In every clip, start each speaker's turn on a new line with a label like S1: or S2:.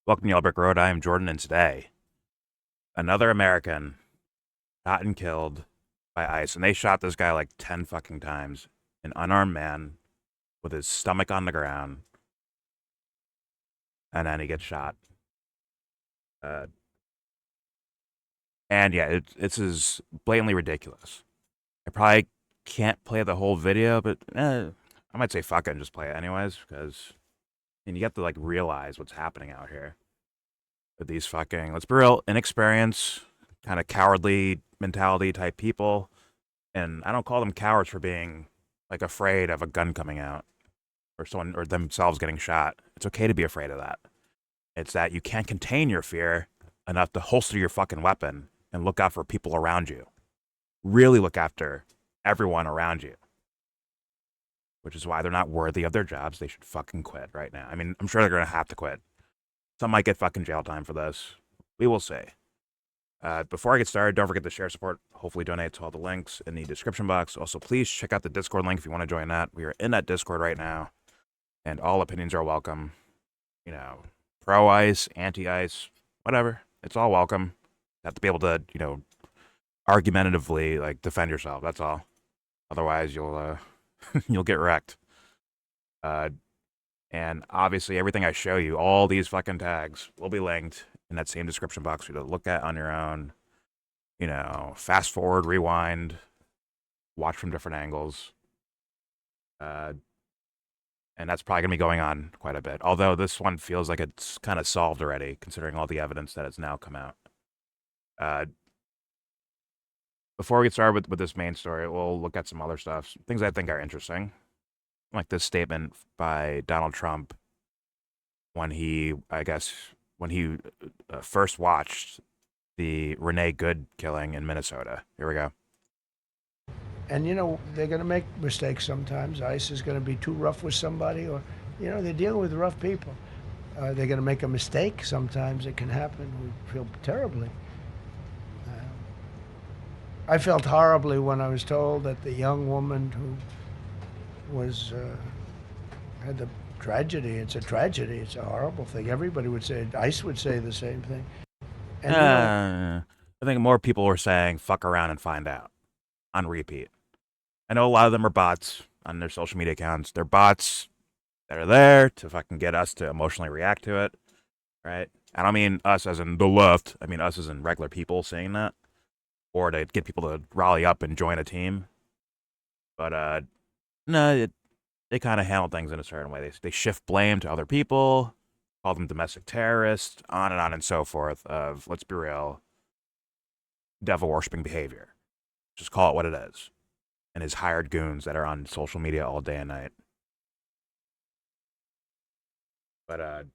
S1: Welcome to YellBro. I am Jordan, and today, another American shot and killed by ICE. And they shot this guy like 10 fucking times. An unarmed man with his stomach on the ground. And then he gets shot. Uh, and yeah, it's is blatantly ridiculous. I probably can't play the whole video, but I might say fuck it and just play it anyways, because you have to like realize what's happening out here with these fucking, let's be real, inexperienced, kind of cowardly mentality type people. And I don't call them cowards for being like afraid of a gun coming out or someone or themselves getting shot. It's okay to be afraid of that. It's that you can't contain your fear enough to holster your fucking weapon and look out for people around you. Really look after everyone around you. Which is why they're not worthy of their jobs. They should fucking quit right now. I mean, I'm sure they're gonna have to quit. Some might get fucking jail time for this. We will see. Before I get started, don't forget to share, support, hopefully donate to all the links in the description box. Also, please check out the Discord link if you want to join that. We are in that Discord right now, and all opinions are welcome. You know, pro-ICE, anti-ICE, whatever. It's all welcome. You have to be able to, argumentatively, like, defend yourself. That's all. Otherwise, you'll you'll get wrecked. And obviously, everything I show you, all these fucking tags, will be linked in that same description box for you to look at on your own. Fast forward, rewind, watch from different angles. And that's probably going to be going on quite a bit. Although this one feels like it's kind of solved already, considering all the evidence that has now come out. Before we get started with this main story, we'll look at some other stuff, things I think are interesting. Like this statement by Donald Trump when he first watched the Renee Good killing in Minnesota. Here we go.
S2: And they're going to make mistakes sometimes. ICE is going to be too rough with somebody, or they're dealing with rough people. They're going to make a mistake sometimes. It can happen. We feel terribly. I felt horribly when I was told that the young woman who was had the tragedy. It's a tragedy. It's a horrible thing. Everybody would say. ICE would say the same thing. And
S1: I think more people were saying "fuck around and find out" on repeat. I know a lot of them are bots on their social media accounts. They're bots that are there to fucking get us to emotionally react to it, right? I don't mean us as in the left. I mean us as in regular people saying that, or to get people to rally up and join a team. But no, they kind of handle things in a certain way. They shift blame to other people, call them domestic terrorists, on and so forth. Of let's be real, devil worshipping behavior. Just call it what it is. And his hired goons that are on social media all day and night. But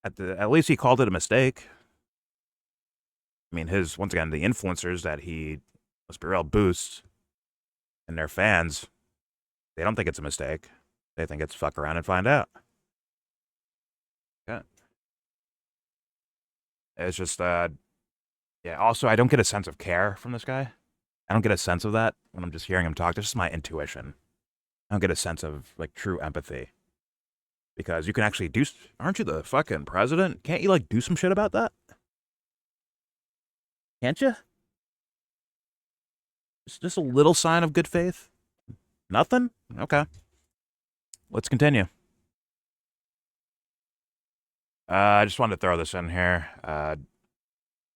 S1: at least he called it a mistake. I mean, once again, the influencers that he, let's be real, boosts and their fans, they don't think it's a mistake. They think it's fuck around and find out. Yeah. It's just, yeah. Also, I don't get a sense of care from this guy. I don't get a sense of that when I'm just hearing him talk. This is my intuition. I don't get a sense of like true empathy. Because you can actually do. Aren't you the fucking president? Can't you like do some shit about that? Can't you? It's just a little sign of good faith. Nothing? Okay. Let's continue. I just wanted to throw this in here because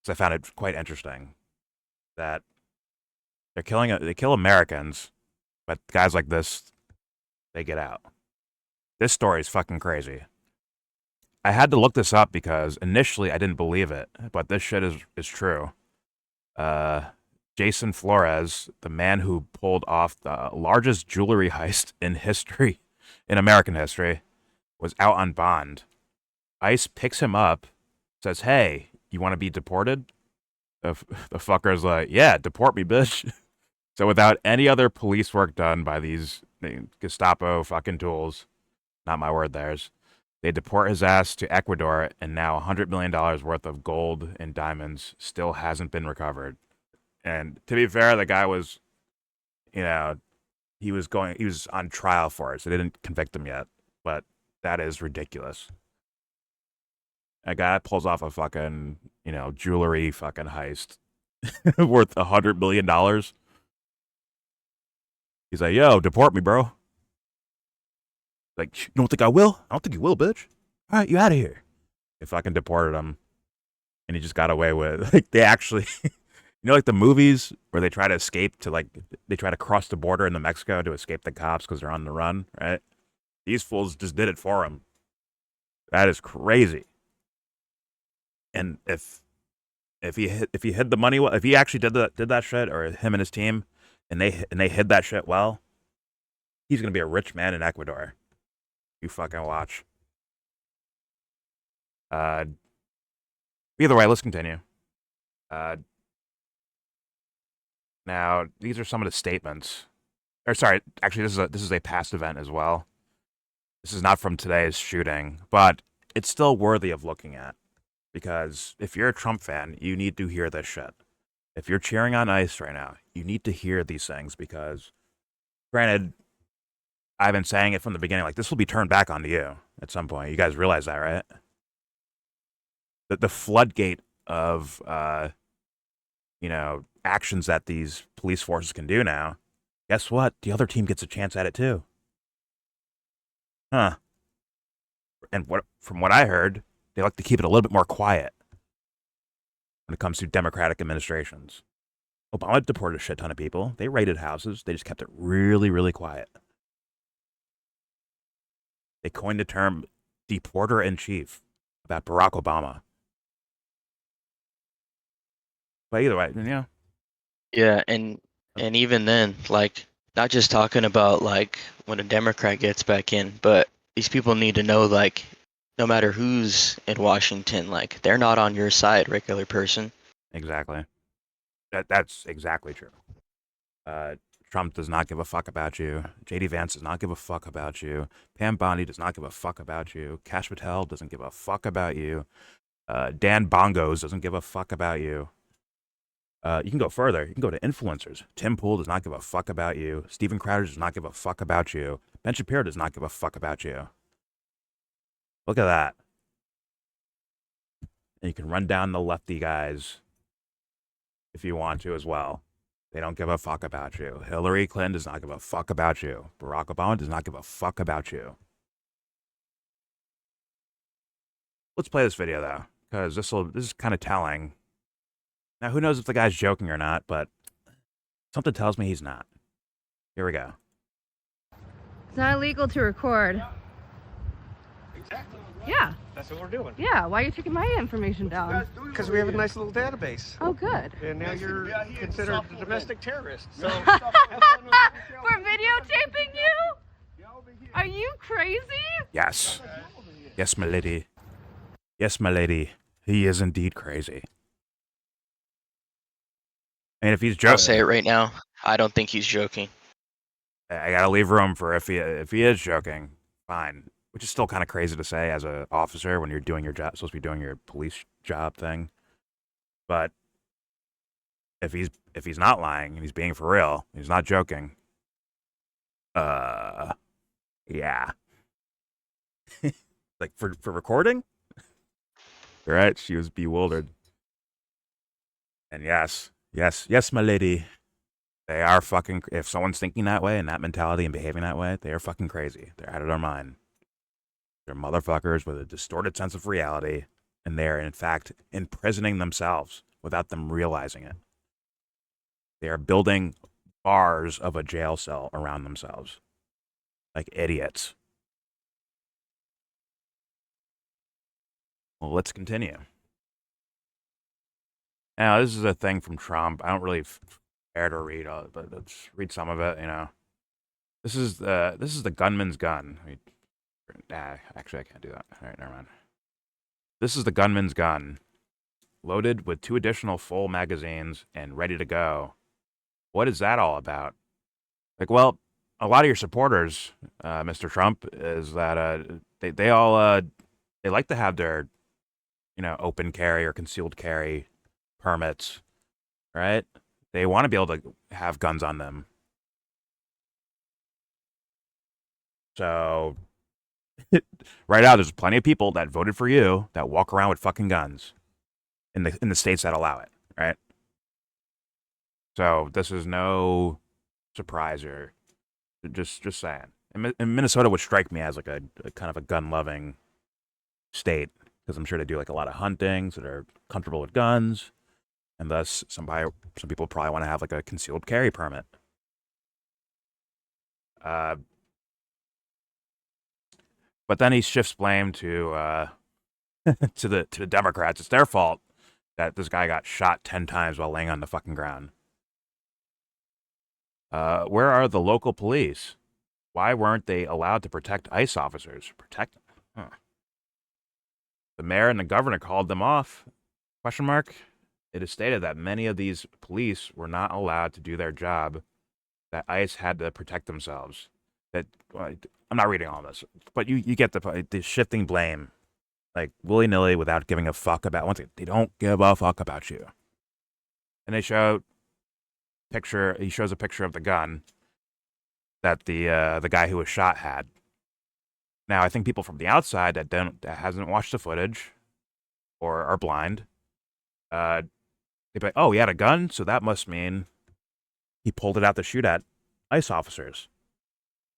S1: I found it quite interesting that they kill Americans, but guys like this, they get out. This story is fucking crazy. I had to look this up because initially I didn't believe it, but this shit is true. Jason Flores, the man who pulled off the largest jewelry heist in history, in American history, was out on bond. ICE picks him up, says, "Hey, you want to be deported?" The fucker's like, "Yeah, deport me, bitch." So without any other police work done by these Gestapo fucking tools, not my word, theirs, they deport his ass to Ecuador, and now $100 million worth of gold and diamonds still hasn't been recovered. And to be fair, the guy was, he was on trial for it, so they didn't convict him yet. But that is ridiculous. A guy pulls off a fucking, jewelry fucking heist worth $100 million. He's like, yo, deport me, bro. Like, you don't think I will? I don't think you will, bitch. All right, you out of here. They fucking deported him, and he just got away with. Like, they actually, like the movies where they try to escape to they try to cross the border into Mexico to escape the cops because they're on the run, right? These fools just did it for him. That is crazy. And if he hid the money, if he actually did that shit, or him and his team, and they hid that shit well, he's gonna be a rich man in Ecuador. You fucking watch. Either way, let's continue. Now, these are some of the statements. Or sorry, actually, this is a past event as well. This is not from today's shooting, but it's still worthy of looking at. Because if you're a Trump fan, you need to hear this shit. If you're cheering on ICE right now, you need to hear these things because, granted, I've been saying it from the beginning, like, this will be turned back onto you at some point. You guys realize that, right? The floodgate of, actions that these police forces can do now, guess what? The other team gets a chance at it too. Huh. And from what I heard, they like to keep it a little bit more quiet when it comes to Democratic administrations. Obama deported a shit ton of people. They raided houses. They just kept it really, really quiet. They coined the term deporter-in-chief about Barack Obama. But either way,
S3: Yeah, and even then, like, not just talking about like when a Democrat gets back in, but these people need to know, like, no matter who's in Washington, like, they're not on your side, regular person.
S1: Exactly. That's exactly true. Trump does not give a fuck about you. J.D. Vance does not give a fuck about you. Pam Bondi does not give a fuck about you. Kash Patel doesn't give a fuck about you. Dan Bongos doesn't give a fuck about you. You can go further. You can go to influencers. Tim Pool does not give a fuck about you. Steven Crowder does not give a fuck about you. Ben Shapiro does not give a fuck about you. Look at that. And you can run down the lefty guys if you want to as well. They don't give a fuck about you. Hillary Clinton does not give a fuck about you. Barack Obama does not give a fuck about you. Let's play this video though, because this is kind of telling. Now, who knows if the guy's joking or not, but something tells me he's not. Here we go.
S4: It's not illegal to record.
S5: Exactly.
S4: Yeah.
S5: That's what we're doing.
S4: Yeah. Why are you taking my information down?
S5: Because we have a nice little database.
S4: Oh, good.
S5: And now you're considered a domestic terrorist. So
S4: We're videotaping you? Are you crazy?
S1: Yes. Yes, my lady. Yes, my lady. He is indeed crazy. And if he's joking,
S3: I'll say it right now. I don't think he's joking.
S1: I gotta leave room for if he is joking, fine. Which is still kind of crazy to say as an officer when you're doing your job, supposed to be doing your police job thing. But if he's not lying and he's being for real, he's not joking. Yeah. Like for recording? Right? She was bewildered. And yes, my lady. They are fucking, if someone's thinking that way and that mentality and behaving that way, they are fucking crazy. They're out of their mind. They're motherfuckers with a distorted sense of reality, and they're, in fact, imprisoning themselves without them realizing it. They are building bars of a jail cell around themselves. Like idiots. Well, let's continue. Now, this is a thing from Trump. I don't really care to read all, but let's read some of it. This is the gunman's gun. Actually, I can't do that. All right, never mind. This is the gunman's gun, loaded with 2 additional full magazines and ready to go. What is that all about? Like, well, a lot of your supporters, Mr. Trump, is that they all they like to have their open carry or concealed carry permits, right? They want to be able to have guns on them. So Right now, there's plenty of people that voted for you that walk around with fucking guns in the states that allow it, right? So this is no surprise or just saying. And Minnesota would strike me as like a kind of a gun loving state because I'm sure they do like a lot of hunting, so they're comfortable with guns, and thus some people probably want to have like a concealed carry permit. But then he shifts blame to to the Democrats. It's their fault that this guy got shot 10 times while laying on the fucking ground. Where are the local police? Why weren't they allowed to protect ICE officers? Protect them? Huh. The mayor and the governor called them off? Question mark. It is stated that many of these police were not allowed to do their job, that ICE had to protect themselves. That I'm not reading all this, but you get the shifting blame, like willy-nilly without giving a fuck about. Once again, they don't give a fuck about you. And they show picture. He shows a picture of the gun that the guy who was shot had. Now, I think people from the outside that hasn't watched the footage or are blind, they'd be like, "Oh, he had a gun, so that must mean he pulled it out to shoot at ICE officers."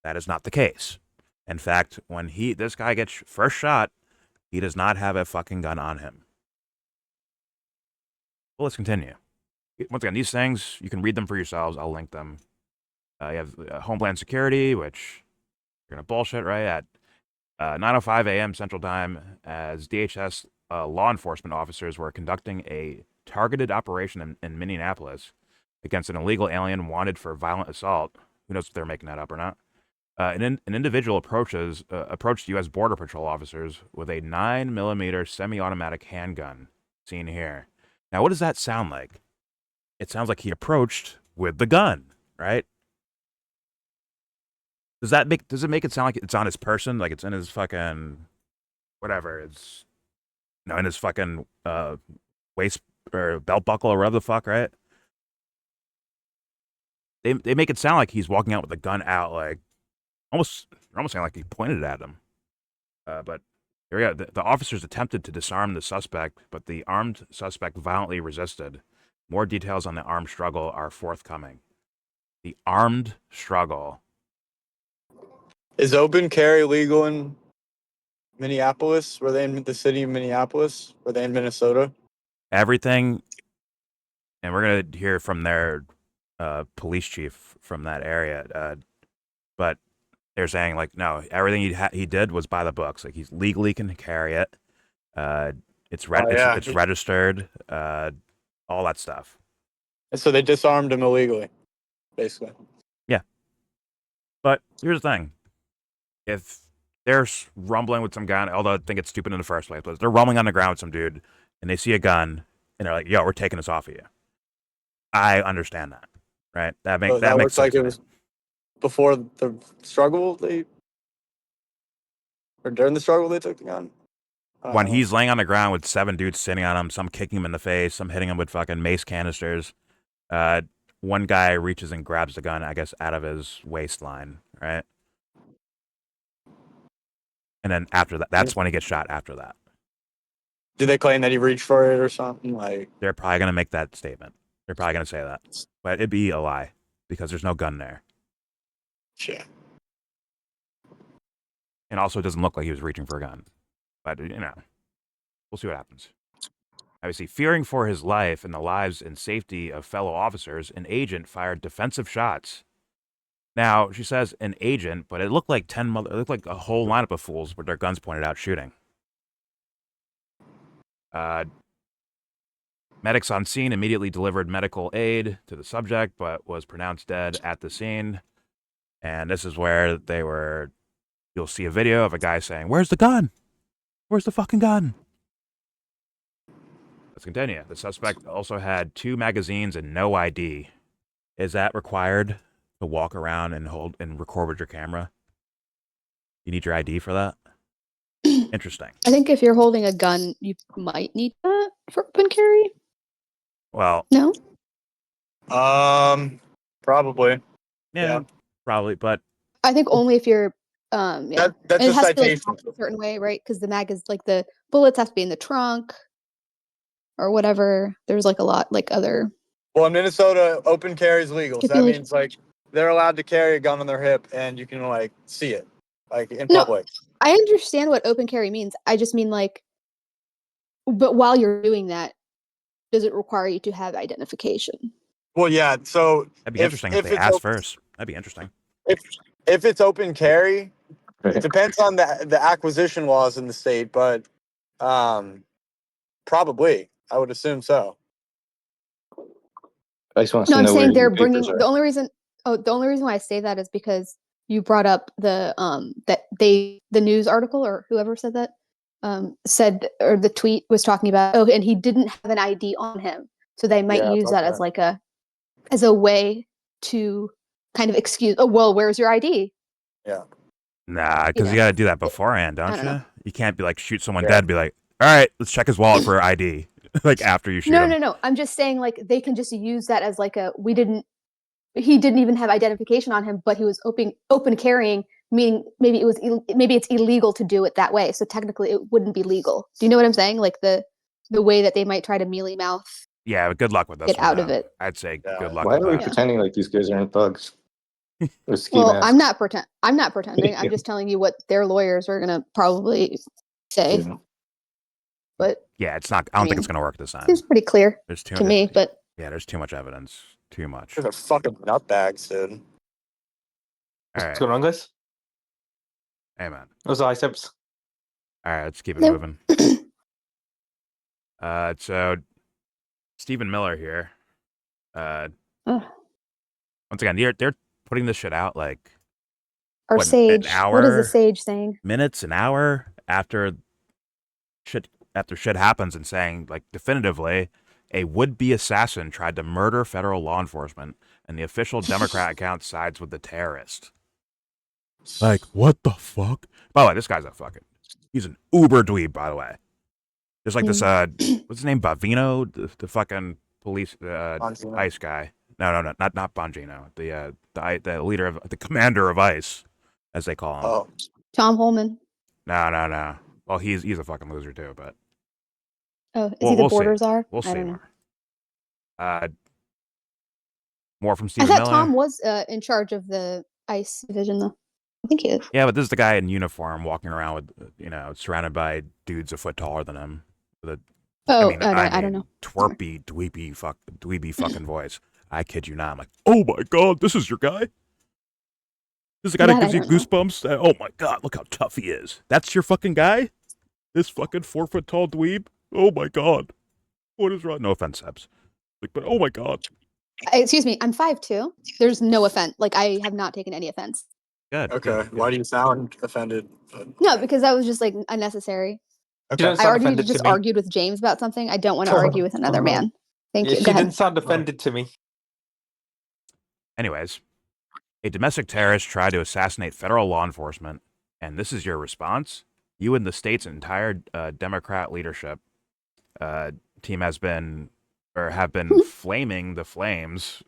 S1: That is not the case. In fact, when this guy gets first shot, he does not have a fucking gun on him. Well, let's continue. Once again, these things, you can read them for yourselves. I'll link them. You have Homeland Security, which you're going to bullshit, right? At 9:05 a.m. Central Time, as DHS law enforcement officers were conducting a targeted operation in Minneapolis against an illegal alien wanted for violent assault. Who knows if they're making that up or not? An individual approached U.S. Border Patrol officers with a 9mm semi-automatic handgun, seen here. Now, what does that sound like? It sounds like he approached with the gun, right? Does it make it sound like it's on his person, like it's in his fucking whatever? It's in his fucking waist or belt buckle or whatever the fuck, right? They make it sound like he's walking out with the gun out, like almost saying like he pointed it at him. But here we go. The officers attempted to disarm the suspect, but the armed suspect violently resisted. More details on the armed struggle are forthcoming. The armed struggle.
S6: Is open carry legal in Minneapolis? Were they in the city of Minneapolis? Were they in Minnesota?
S1: Everything, and we're going to hear from their police chief from that area. But they're saying, like, no, everything he did was by the books. Like, he's legally can carry it. It's registered. All that stuff.
S6: And so they disarmed him illegally, basically.
S1: Yeah. But here's the thing. If they're rumbling with some gun, although I think it's stupid in the first place, but they're rumbling on the ground with some dude, and they see a gun, and they're like, yo, we're taking this off of you. I understand that, right? That makes
S6: looks like
S1: sense.
S6: It was before the struggle, or during the struggle, they took the gun.
S1: When he's laying on the ground with 7 dudes sitting on him, some kicking him in the face, some hitting him with fucking mace canisters. One guy reaches and grabs the gun, I guess, out of his waistline, right? And then after that, that's when he gets shot after that.
S6: Do they claim that he reached for it or something? Like,
S1: they're probably going to make that statement. They're probably going to say that. But it'd be a lie because there's no gun there.
S6: Shit.
S1: And also, it doesn't look like he was reaching for a gun. But, we'll see what happens. Obviously, fearing for his life and the lives and safety of fellow officers, an agent fired defensive shots. Now, she says an agent, but it looked like it looked like a whole lineup of fools with their guns pointed out shooting. Medics on scene immediately delivered medical aid to the subject, but was pronounced dead at the scene. And this is where you'll see a video of a guy saying, "Where's the gun? Where's the fucking gun?" Let's continue. The suspect also had 2 magazines and no ID. Is that required to walk around and hold and record with your camera? You need your ID for that? Interesting.
S7: I think if you're holding a gun, you might need that for open carry.
S1: Well,
S7: no?
S6: Probably.
S1: Yeah, probably, but
S7: I think only if you're Yeah.
S6: That's
S7: And
S6: a
S7: it has to be like
S6: citation.
S7: packed a certain way, right? Because the mag is like the bullets have to be in the trunk or whatever. There's like a lot like other
S6: Well, in Minnesota, open carry is legal. So that
S7: stipulations.
S6: means like they're allowed to carry a gun on their hip, and you can like see it, like in
S7: No.
S6: public.
S7: I understand what open carry means. I just mean like, but while you're doing that, does it require you to have identification?
S6: Well, yeah. So
S1: That'd be interesting if they
S6: it's
S1: asked first. That'd be interesting.
S6: if it's open carry, it depends on the acquisition laws in the state, but probably I would assume so.
S8: I just want
S7: No,
S8: to
S7: I'm
S8: know where
S7: saying they're
S8: your
S7: bringing
S8: papers are.
S7: the only reason. Oh, the only reason why I say that is because you brought up the that the news article or whoever said that said or the tweet was talking about and he didn't have an ID on him, so they might
S6: Yeah,
S7: use that
S6: okay.
S7: as like as a way to kind of excuse. Oh well, where's your ID?
S6: Yeah.
S1: Nah, because you
S7: know.
S1: got to do that beforehand, don't
S7: don't
S1: you?
S7: know.
S1: You can't be like shoot someone
S6: Yeah.
S1: dead and be like, all right, let's check his wallet for ID. Like after you shoot him.
S7: No. I'm just saying like they can just use that as like he didn't even have identification on him, but he was open carrying, meaning maybe it's illegal to do it that way. So technically, it wouldn't be legal. Do you know what I'm saying? Like the way that they might try to mealy mouth
S1: Yeah, but good luck with this
S7: get
S1: one.
S7: out of
S1: though.
S7: it.
S1: I'd say
S6: Yeah.
S1: good luck
S8: Why
S1: with
S8: are we
S1: that.
S8: pretending like these guys aren't thugs? With ski
S7: Well,
S8: masks.
S7: I'm not pretending. I'm just telling you what their lawyers are gonna probably say.
S8: Yeah.
S7: But
S1: Yeah, it's not. I don't think it's
S7: mean,
S1: gonna work this time.
S7: seems pretty clear
S1: There's too
S7: to me. But
S1: Yeah, there's too much evidence. Too much.
S6: Those are fucking nutbags, dude.
S1: All
S9: What's
S1: right.
S9: going on, guys?
S1: Hey man.
S9: Those are ISEPs.
S1: All right, let's keep it
S7: Nope.
S1: moving. So Stephen Miller here.
S7: Ugh.
S1: Once again, they're putting this shit out like
S7: our
S1: what, an
S7: sage, what is the
S1: hour?
S7: sage saying?
S1: Minutes, an hour after shit happens, and saying like definitively a would-be assassin tried to murder federal law enforcement, and the official Democrat account sides with the terrorist. Like, what the fuck? By the way, this guy's he's an uber dweeb, by the way. Just like this, what's his name? Bavino, the fucking police, ICE guy. No, not Bongino. The leader of, the commander of ICE, as they call him.
S6: Oh,
S7: Tom Holman.
S1: No. Well, he's a fucking loser too, but
S7: Oh, is he the
S1: we'll
S7: border
S1: see.
S7: czar?
S1: We'll
S7: I
S1: see
S7: don't know.
S1: more. More from
S7: I
S1: Stephen
S7: thought
S1: Miller.
S7: Tom was in charge of the ICE division, though. I think he is.
S1: Yeah, but this is the guy in uniform walking around with, surrounded by dudes a foot taller than him. With
S7: I don't know.
S1: Twerpy, dweeby fucking voice. I kid you not. I'm like, oh my god, this is your guy? This is the guy that
S7: That
S1: gives
S7: I
S1: you
S7: don't know.
S1: goosebumps? Oh my god, look how tough he is. That's your fucking guy? This fucking 4-foot tall dweeb? Oh my god. What is wrong? No offense, Sebs. Like, but oh my god.
S7: Excuse me, I'm 5'2". There's no offense. Like, I have not taken any offense.
S1: Good.
S6: okay.
S1: good.
S6: Why do you sound offended?
S7: No, because that was just like unnecessary.
S6: Okay.
S9: don't
S7: I
S9: sound
S7: already
S9: offended
S7: just
S9: to me.
S7: argued with James about something. I don't want to argue with another man. Thank
S9: Yeah,
S7: you.
S9: she
S7: Go ahead.
S9: didn't sound offended to me.
S1: Anyways, a domestic terrorist tried to assassinate federal law enforcement, and this is your response? You and the state's entire Democrat leadership team have been flaming the flames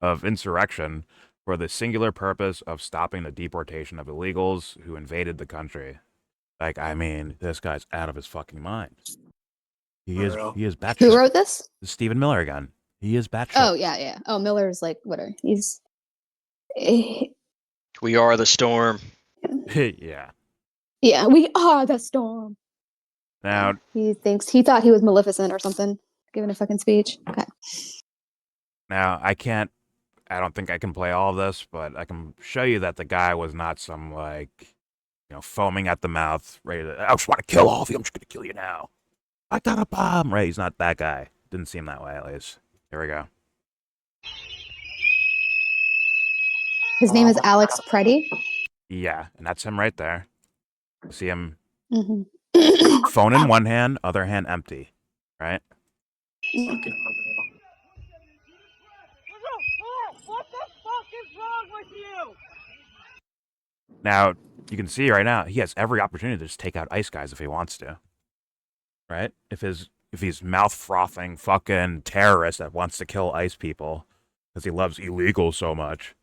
S1: of insurrection for the singular purpose of stopping the deportation of illegals who invaded the country. Like, I mean, this guy's out of his fucking mind. He is batshit.
S7: Who wrote this?
S1: Stephen Miller again. He is batshit.
S7: Oh, yeah. Oh, Miller's like, whatever. He's...
S3: We are the storm.
S1: Yeah.
S7: Yeah, we are the storm.
S1: Now,
S7: He thought he was Maleficent or something, giving a fucking speech. Okay.
S1: I don't think I can play all of this, but I can show you that the guy was not some, foaming at the mouth, ready to, I just want to kill all of you, I'm just going to kill you now. I got a bomb. Right, he's not that guy. Didn't seem that way, at least. Here we go.
S7: His name is Alex Preddy.
S1: Yeah, and that's him right there. See him,
S7: Mm-hmm.
S1: phone in one hand, other hand empty, right?
S5: What the fuck is wrong with you?
S1: Now, you can see right now, he has every opportunity to just take out ICE guys if he wants to. Right? If he's mouth frothing fucking terrorist that wants to kill ICE people because he loves illegals so much,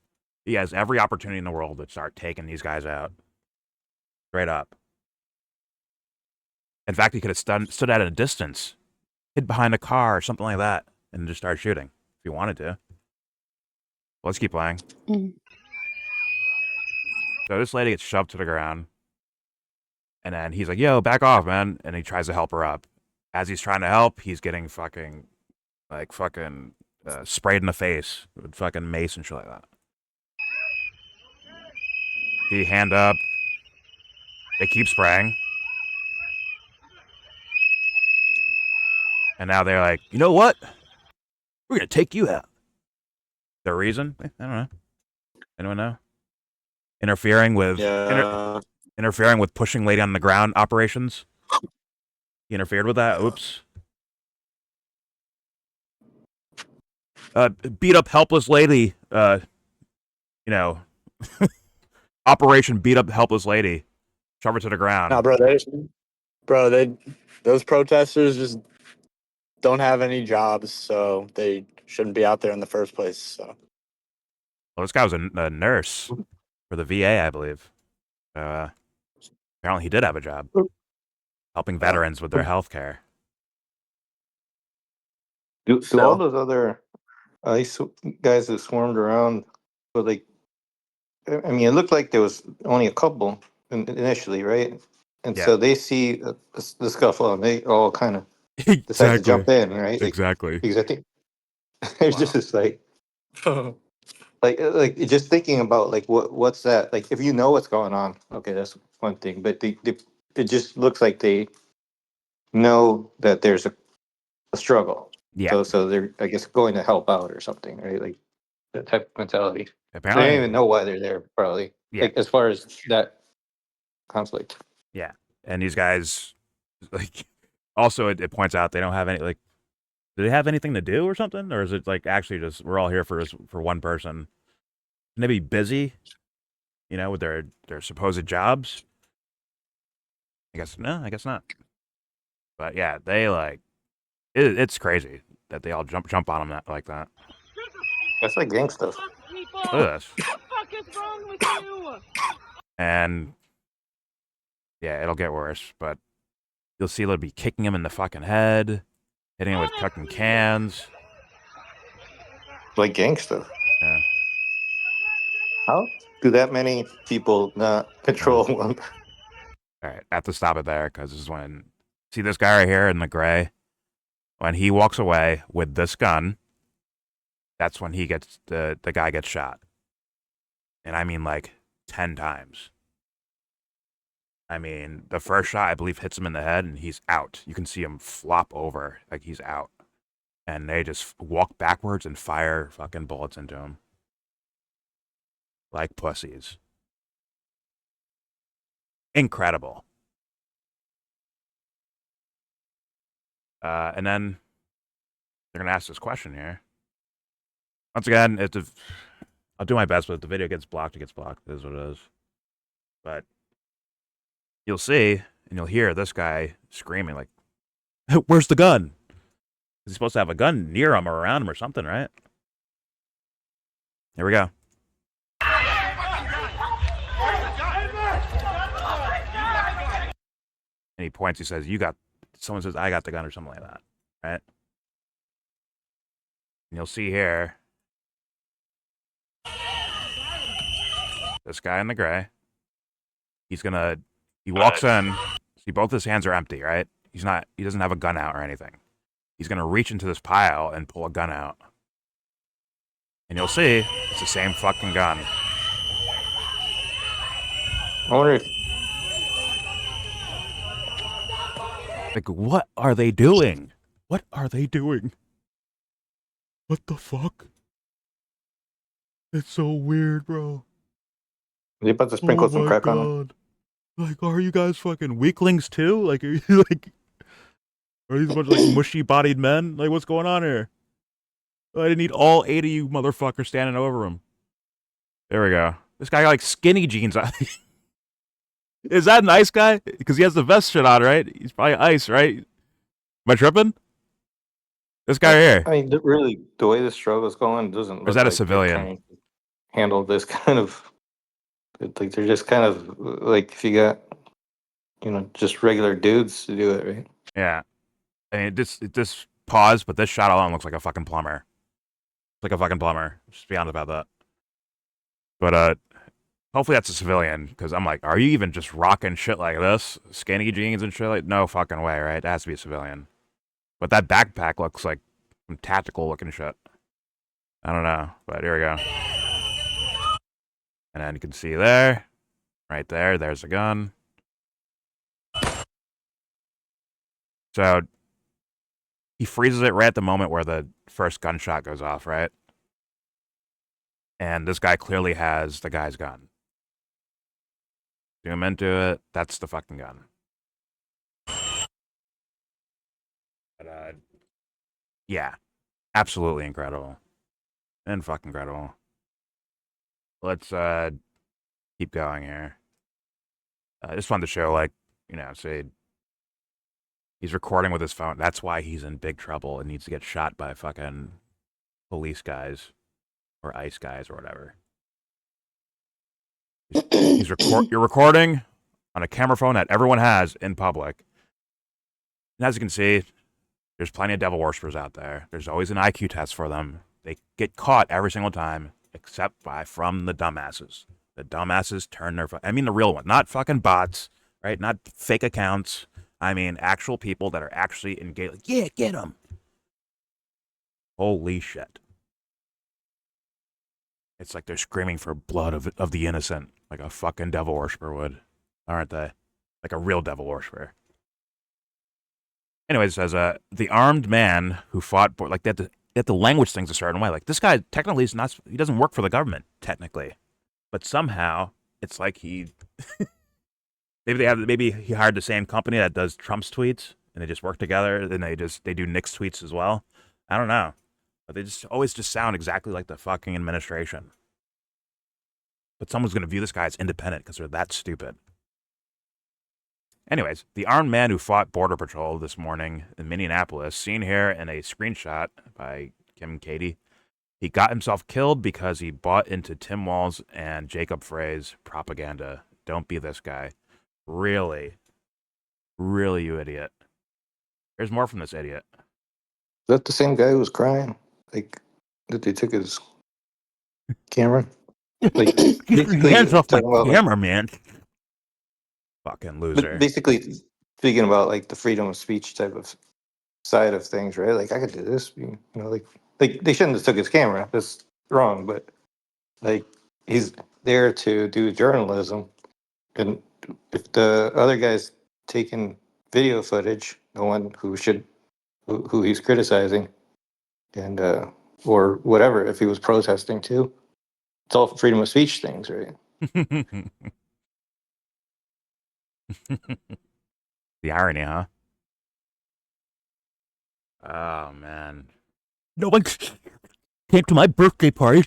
S1: He has every opportunity in the world to start taking these guys out. Straight up. In fact, he could have stood at a distance, hid behind a car or something like that, and just start shooting if he wanted to. Well, let's keep playing. So this lady gets shoved to the ground. And then he's like, yo, back off, man. And he tries to help her up. As he's trying to help, he's getting fucking sprayed in the face with fucking mace and shit like that. He hand up. They keep spraying. And now they're like, you know what? We're going to take you out. The reason? I don't know. Anyone know? Interfering with pushing lady on the ground operations. He interfered with that. Oops. Beat up helpless lady. Operation beat up helpless lady. Shove her to the ground.
S6: Nah, those protesters just don't have any jobs, so they shouldn't be out there in the first place. So.
S1: Well, this guy was a nurse for the VA, I believe. Apparently he did have a job. Helping veterans with their health care.
S8: Do all those other ICE guys that swarmed around, I mean, it looked like there was only a couple initially, right? And so they see the scuffle and they all kind of decide to jump in, right?
S1: Exactly.
S8: Because I think it's just like just thinking about what's that? Like if you know what's going on, okay, that's one thing. But it just looks like they know that there's a struggle.
S1: Yeah.
S8: So they're, I guess, going to help out or something, right? Like that type of mentality.
S1: Apparently,
S8: they don't even know why they're there, probably.
S1: Yeah.
S8: Like as far as that conflict.
S1: Yeah. And these guys, also it points out they don't have any, do they have anything to do or something? Or is it actually just, we're all here for one person? Can they be busy, with their supposed jobs? I guess not. But yeah, they it's crazy that they all jump on them like that.
S8: That's like gang stuff.
S1: Look at this.
S5: What the fuck is wrong with you?
S1: And yeah, it'll get worse, but you'll see they'll be kicking him in the fucking head, hitting him with fucking cans.
S8: Like gang stuff.
S1: Yeah.
S8: How do that many people not control one?
S1: All right, I have to stop it there because this is when, see this guy right here in the gray? When he walks away with this gun, that's when he gets, the guy gets shot. And I mean 10 times. I mean, the first shot, I believe, hits him in the head and he's out. You can see him flop over like he's out. And they just walk backwards and fire fucking bullets into him. Like pussies. Incredible. And then they're going to ask this question here. Once again, I'll do my best, but if the video gets blocked, it gets blocked. It is what it is. But you'll see, and you'll hear this guy screaming where's the gun? He's supposed to have a gun near him or around him or something, right? Here we go. And he points, he says, someone says, I got the gun or something like that, right? And you'll see here, this guy in the gray, he walks in, see both his hands are empty, right? He doesn't have a gun out or anything. He's going to reach into this pile and pull a gun out. And you'll see, it's the same fucking gun.
S8: I wonder if...
S1: what are they doing? What are they doing? What the fuck? It's so weird, bro.
S8: Are they about to sprinkle some crack on them?
S1: Are you guys fucking weaklings too? Are you are these a bunch of mushy-bodied men? What's going on here? I didn't need all 8 of you motherfuckers standing over him. There we go. This guy got skinny jeans on. Is that an ice guy? Because he has the vest shit on, right? He's probably ice, right? Am I tripping? This guy here.
S8: I mean, really, the way the struggle's going doesn't look
S1: Or is that a
S8: like
S1: civilian?
S8: handle this kind of like they're just kind of like if you got just regular dudes to do it, right?
S1: Yeah. I mean, it just paused, but this shot alone looks like a fucking plumber. Like a fucking plumber. Just be honest about that. But hopefully that's a civilian, because I'm like, are you even just rocking shit like this? Skinny jeans and shit? Like, no fucking way, right? It has to be a civilian. But that backpack looks like some tactical looking shit. I don't know, but here we go. And then you can see there, right there, there's a gun. So he freezes it right at the moment where the first gunshot goes off, right? And this guy clearly has the guy's gun. Zoom into it, that's the fucking gun. But, yeah, absolutely incredible. And fucking incredible. Let's keep going here. I just wanted to show, like, say he's recording with his phone. That's why he's in big trouble and needs to get shot by fucking police guys or ICE guys or whatever. You're recording on a camera phone that everyone has in public. And as you can see, there's plenty of devil worshippers out there. There's always an IQ test for them. They get caught every single time, except from the dumbasses. The dumbasses turn their... I mean the real one, not fucking bots, right? Not fake accounts. I mean actual people that are actually engaged. Like, yeah, get them. Holy shit. It's like they're screaming for blood of the innocent, like a fucking devil worshiper would, aren't they? Like a real devil worshiper. Anyways, it says, the armed man who fought... Like, they have to language things a certain way. Like, this guy technically is not... He doesn't work for the government, technically. But somehow, it's like he... maybe he hired the same company that does Trump's tweets, and they just work together, and they do Nick's tweets as well. I don't know. But they always sound exactly like the fucking administration. But someone's going to view this guy as independent because they're that stupid. Anyways, the armed man who fought Border Patrol this morning in Minneapolis, seen here in a screenshot by Kim Katie, he got himself killed because he bought into Tim Walz and Jacob Frey's propaganda. Don't be this guy. Really? Really, you idiot. Here's more from this idiot.
S8: Is that the same guy who was crying? Like, that they took his camera? Like,
S1: Get your hands off my
S8: about,
S1: camera, man. Fucking loser.
S8: Basically, speaking about, like, the freedom of speech type of side of things, right? Like, I could do this, like they shouldn't have took his camera. That's wrong, but, like, he's there to do journalism. And if the other guy's taking video footage, the one who he's criticizing, and or whatever, if he was protesting too, it's all freedom of speech things, right?
S1: The irony, huh? Oh man. No one came to my birthday party.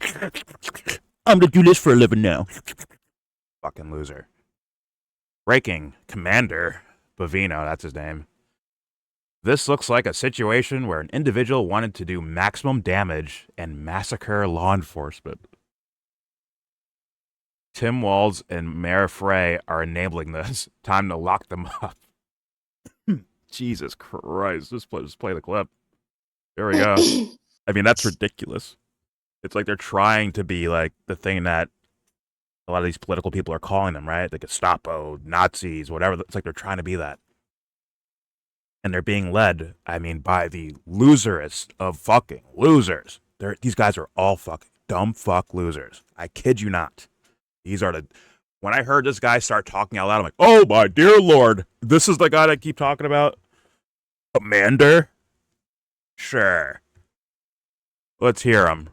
S1: I'm gonna do this for a living now. Fucking loser. Breaking Commander Bovino, that's his name. This looks like a situation where an individual wanted to do maximum damage and massacre law enforcement. Tim Walz and Mayor Frey are enabling this. Time to lock them up. Jesus Christ. Just play the clip. There we go. I mean, that's ridiculous. It's like they're trying to be like the thing that a lot of these political people are calling them, right? The Gestapo, Nazis, whatever. It's like they're trying to be that. And they're being led, I mean, by the loserest of fucking losers. These guys are all fucking dumb fuck losers. I kid you not. These are when I heard this guy start talking out loud, I'm like, oh my dear Lord, this is the guy that I keep talking about? Commander? Sure. Let's hear him.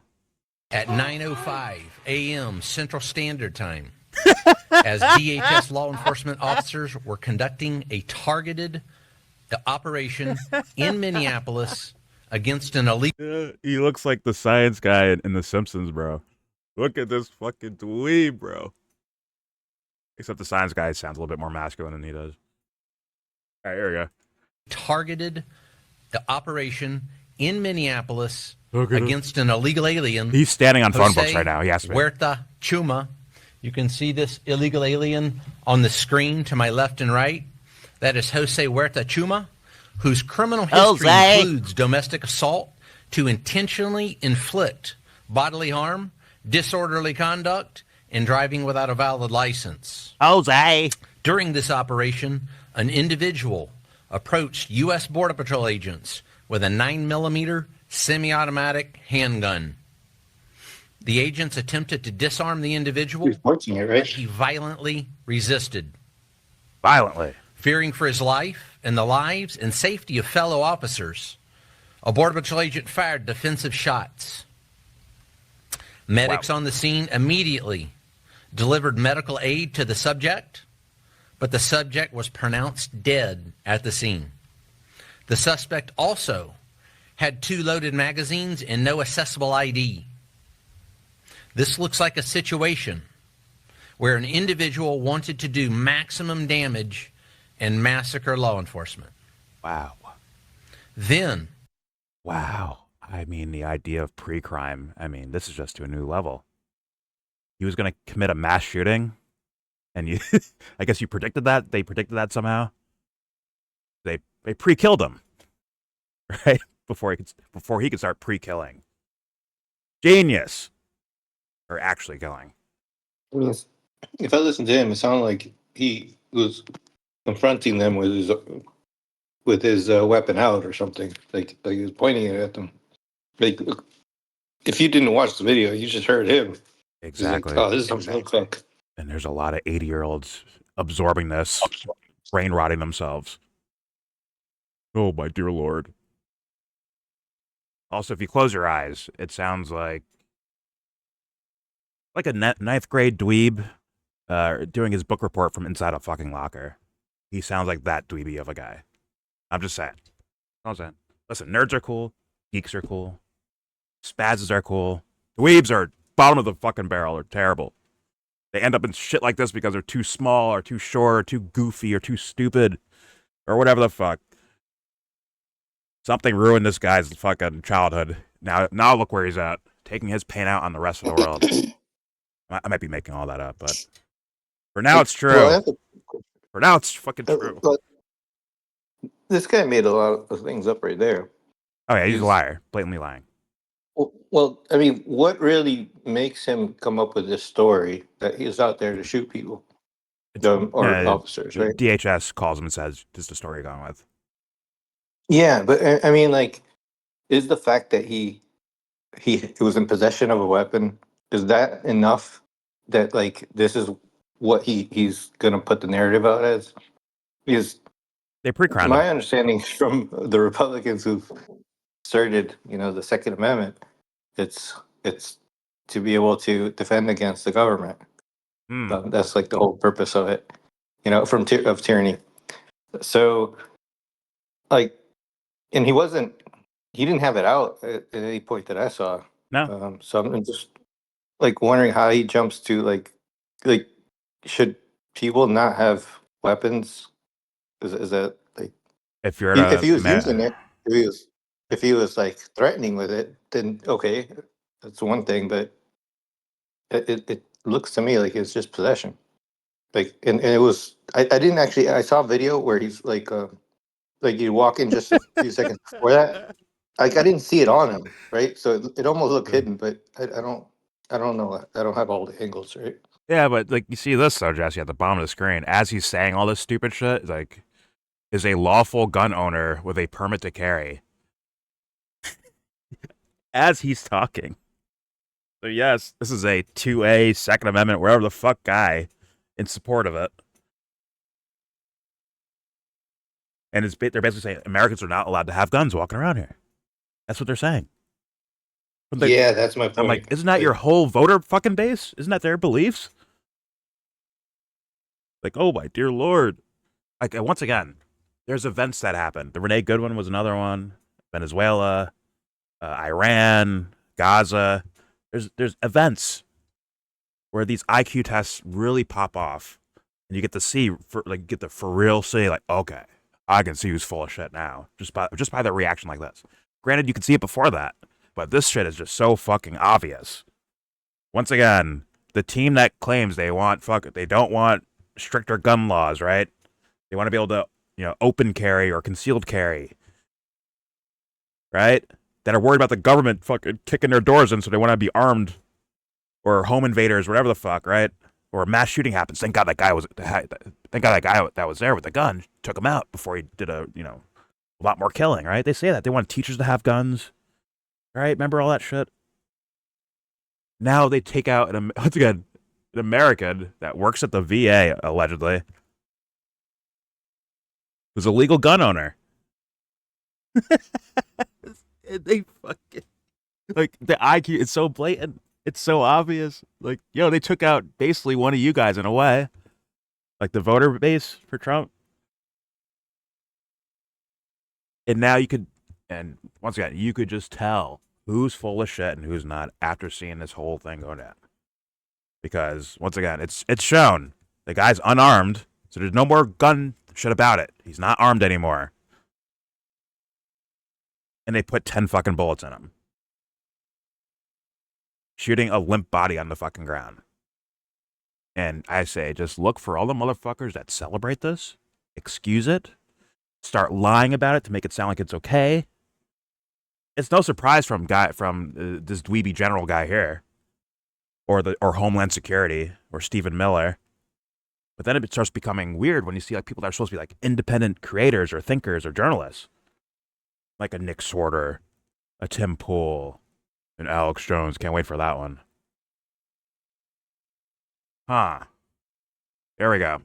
S10: At 9:05 a.m. Central Standard Time, as DHS law enforcement officers were conducting a targeted operation in Minneapolis against an illegal...
S1: He looks like the science guy in The Simpsons, bro. Look at this fucking dweeb, bro. Except the science guy sounds a little bit more masculine than he does. All right, here we go.
S10: Targeted operation in Minneapolis against an illegal alien.
S1: He's standing on phone
S10: Jose
S1: books right now. He asked me.
S10: Huerta Chuma. You can see this illegal alien on the screen to my left and right. That is Jose Huerta Chuma, whose criminal history includes domestic assault to intentionally inflict bodily harm, disorderly conduct, and driving without a valid license.
S1: Jose.
S10: During this operation, an individual approached U.S. Border Patrol agents with a 9mm semi-automatic handgun. The agents attempted to disarm the individual, but he violently resisted.
S1: Violently.
S10: Fearing for his life and the lives and safety of fellow officers, a Border Patrol agent fired defensive shots. Medics on the scene immediately delivered medical aid to the subject, but the subject was pronounced dead at the scene. The suspect also had 2 loaded magazines and no accessible ID. This looks like a situation where an individual wanted to do maximum damage and massacre law enforcement.
S1: Wow.
S10: Then.
S1: Wow. I mean, the idea of pre-crime, I mean, this is just to a new level. He was going to commit a mass shooting, and you, I guess you predicted that? They predicted that somehow? They pre-killed him, right? Before he could start pre-killing. Genius. Or actually killing.
S8: I mean, if I listened to him, it sounded like he was confronting them with his weapon out or something. Like he was pointing it at them. Like, if you didn't watch the video, you just heard him.
S1: Exactly.
S8: Like, oh, this is something fuck.
S1: And there's a lot of 80-year-olds absorbing this, brain rotting themselves. Oh, my dear Lord. Also, if you close your eyes, it sounds like a ninth grade dweeb doing his book report from inside a fucking locker. He sounds like that dweeby of a guy. I'm just saying. I'm saying. Listen, nerds are cool. Geeks are cool. Spazzes are cool. Dweebs are bottom of the fucking barrel. They're terrible. They end up in shit like this because they're too small or too short or too goofy or too stupid or whatever the fuck. Something ruined this guy's fucking childhood. Now look where he's at. Taking his pain out on the rest of the world. I might be making all that up, but for now it's true.
S8: Well,
S1: for now it's fucking true.
S8: But this guy made a lot of things up right there.
S1: Oh yeah, he's a liar. Blatantly lying.
S8: Well, I mean, what really makes him come up with this story that he's out there to shoot people? Or officers, right?
S1: DHS calls him and says, this is the story you're going with.
S8: Yeah, but I mean, like, is the fact that he was in possession of a weapon, is that enough that, like, this is what he's going to put the narrative out as? Because
S1: they pre-crime
S8: my understanding from the Republicans who've asserted, the Second Amendment, it's to be able to defend against the government. That's like the whole purpose of it, of tyranny. So, like, and he didn't have it out at any point that I saw.
S1: No.
S8: So I'm just like wondering how he jumps to like should people not have weapons? Is that like
S1: if you're
S8: if he was using it, if he was like threatening with it, then okay, that's one thing. But it looks to me like it's just possession. Like and it was I didn't actually I saw a video where he's like you walk in just a few seconds before that. Like I didn't see it on him, right? So it almost looked hidden, but I don't know. I don't have all the angles, right?
S1: Yeah, but like you see this though, Jesse, at the bottom of the screen, as he's saying all this stupid shit, like is a lawful gun owner with a permit to carry. As he's talking. So yes, this is a 2A, Second Amendment, wherever the fuck guy in support of it. And they're basically saying Americans are not allowed to have guns walking around here. That's what they're saying.
S8: Yeah, that's my point.
S1: I'm like, isn't that your whole voter fucking base? Isn't that their beliefs? Like, oh my dear Lord. Like, once again, there's events that happen. The Renee Goodwin was another one. Venezuela, Iran, Gaza. There's events where these IQ tests really pop off, and you get to see, get the for real see, like, okay, I can see who's full of shit now, just by the reaction like this. Granted, you could see it before that, but this shit is just so fucking obvious. Once again, the team that claims they don't want stricter gun laws, right? They want to be able to, open carry or concealed carry, right? That are worried about the government fucking kicking their doors in, so they want to be armed, or home invaders, whatever the fuck, right? Or a mass shooting happens. Thank God that guy that was there with the gun took him out before he did a lot more killing, right? They say that they want teachers to have guns, right? Remember all that shit? Now they take out once again an American that works at the VA allegedly, who's a legal gun owner. They fucking the IQ. It's so blatant. It's so obvious. Like, they took out basically one of you guys in a way, like the voter base for Trump. And now once again, you could just tell who's full of shit and who's not after seeing this whole thing go down. Because once again, it's shown the guy's unarmed, so there's no more gun shit about it. He's not armed anymore. And they put 10 fucking bullets in him, shooting a limp body on the fucking ground. And I say, just look for all the motherfuckers that celebrate this, excuse it, start lying about it to make it sound like it's okay. It's no surprise from this dweeby general guy here, or Homeland Security, or Stephen Miller. But then it starts becoming weird when you see like people that are supposed to be like independent creators or thinkers or journalists, like a Nick Sorter, a Tim Pool, and Alex Jones. Can't wait for that one. Huh. There we go.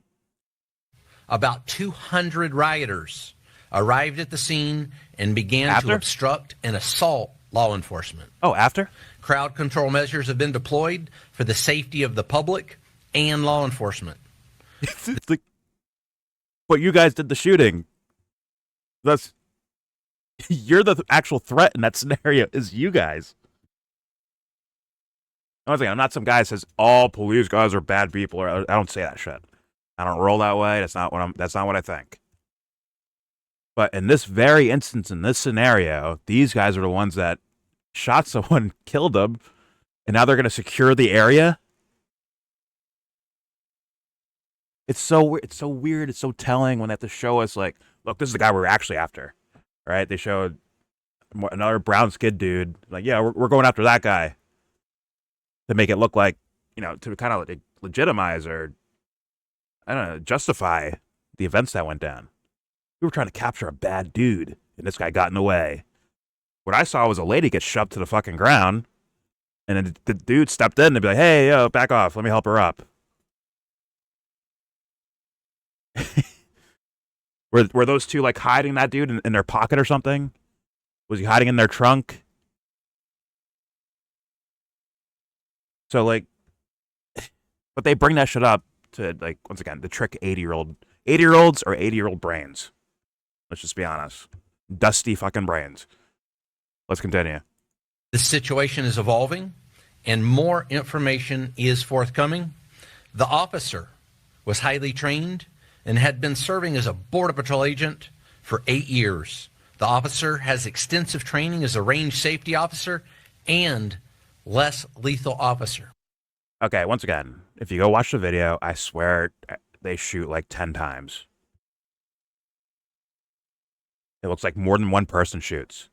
S10: About 200 rioters arrived at the scene and began to obstruct and assault law enforcement.
S1: Oh, after?
S10: Crowd control measures have been deployed for the safety of the public and law enforcement.
S1: It's like, but you guys did the shooting. You're the actual threat in that scenario, is you guys. Once again, I'm not some guy that says all police guys are bad people, or I don't say that shit. I don't roll that way. That's not what I think. But in this very instance, in this scenario, these guys are the ones that shot someone, killed them, and now they're going to secure the area. It's so weird. It's so telling when they have to show us, like, look, this is the guy we're actually after. Right? They showed another brown skinned dude. Like, yeah, we're going after that guy. To make it look like, to kind of like legitimize or, I don't know, justify the events that went down. We were trying to capture a bad dude, and this guy got in the way. What I saw was a lady get shoved to the fucking ground, and then the dude stepped in and be like, hey, yo, back off. Let me help her up. Were those two like hiding that dude in their pocket or something? Was he hiding in their trunk? So like, but they bring that shit up to like, once again, to trick 80-year-olds or 80-year-old brains. Let's just be honest. Dusty fucking brains. Let's continue.
S10: The situation is evolving and more information is forthcoming. The officer was highly trained and had been serving as a Border Patrol agent for 8 years. The officer has extensive training as a range safety officer and less lethal officer.
S1: Okay, once again, if you go watch the video, I swear they shoot like 10 times. It looks like more than one person shoots.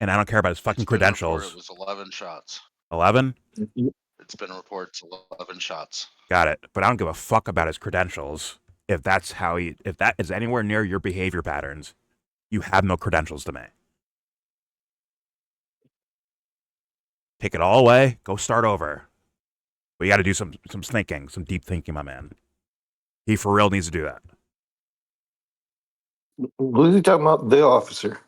S1: And I don't care about his fucking credentials.
S11: It was 11 shots.
S1: 11?
S11: It's been reported 11 shots.
S1: Got it. But I don't give a fuck about his credentials. If that is anywhere near your behavior patterns, you have no credentials to me. Take it all away, go start over. But you got to do some thinking, some deep thinking, my man. He for real needs to do that.
S8: Who's he talking about? The officer.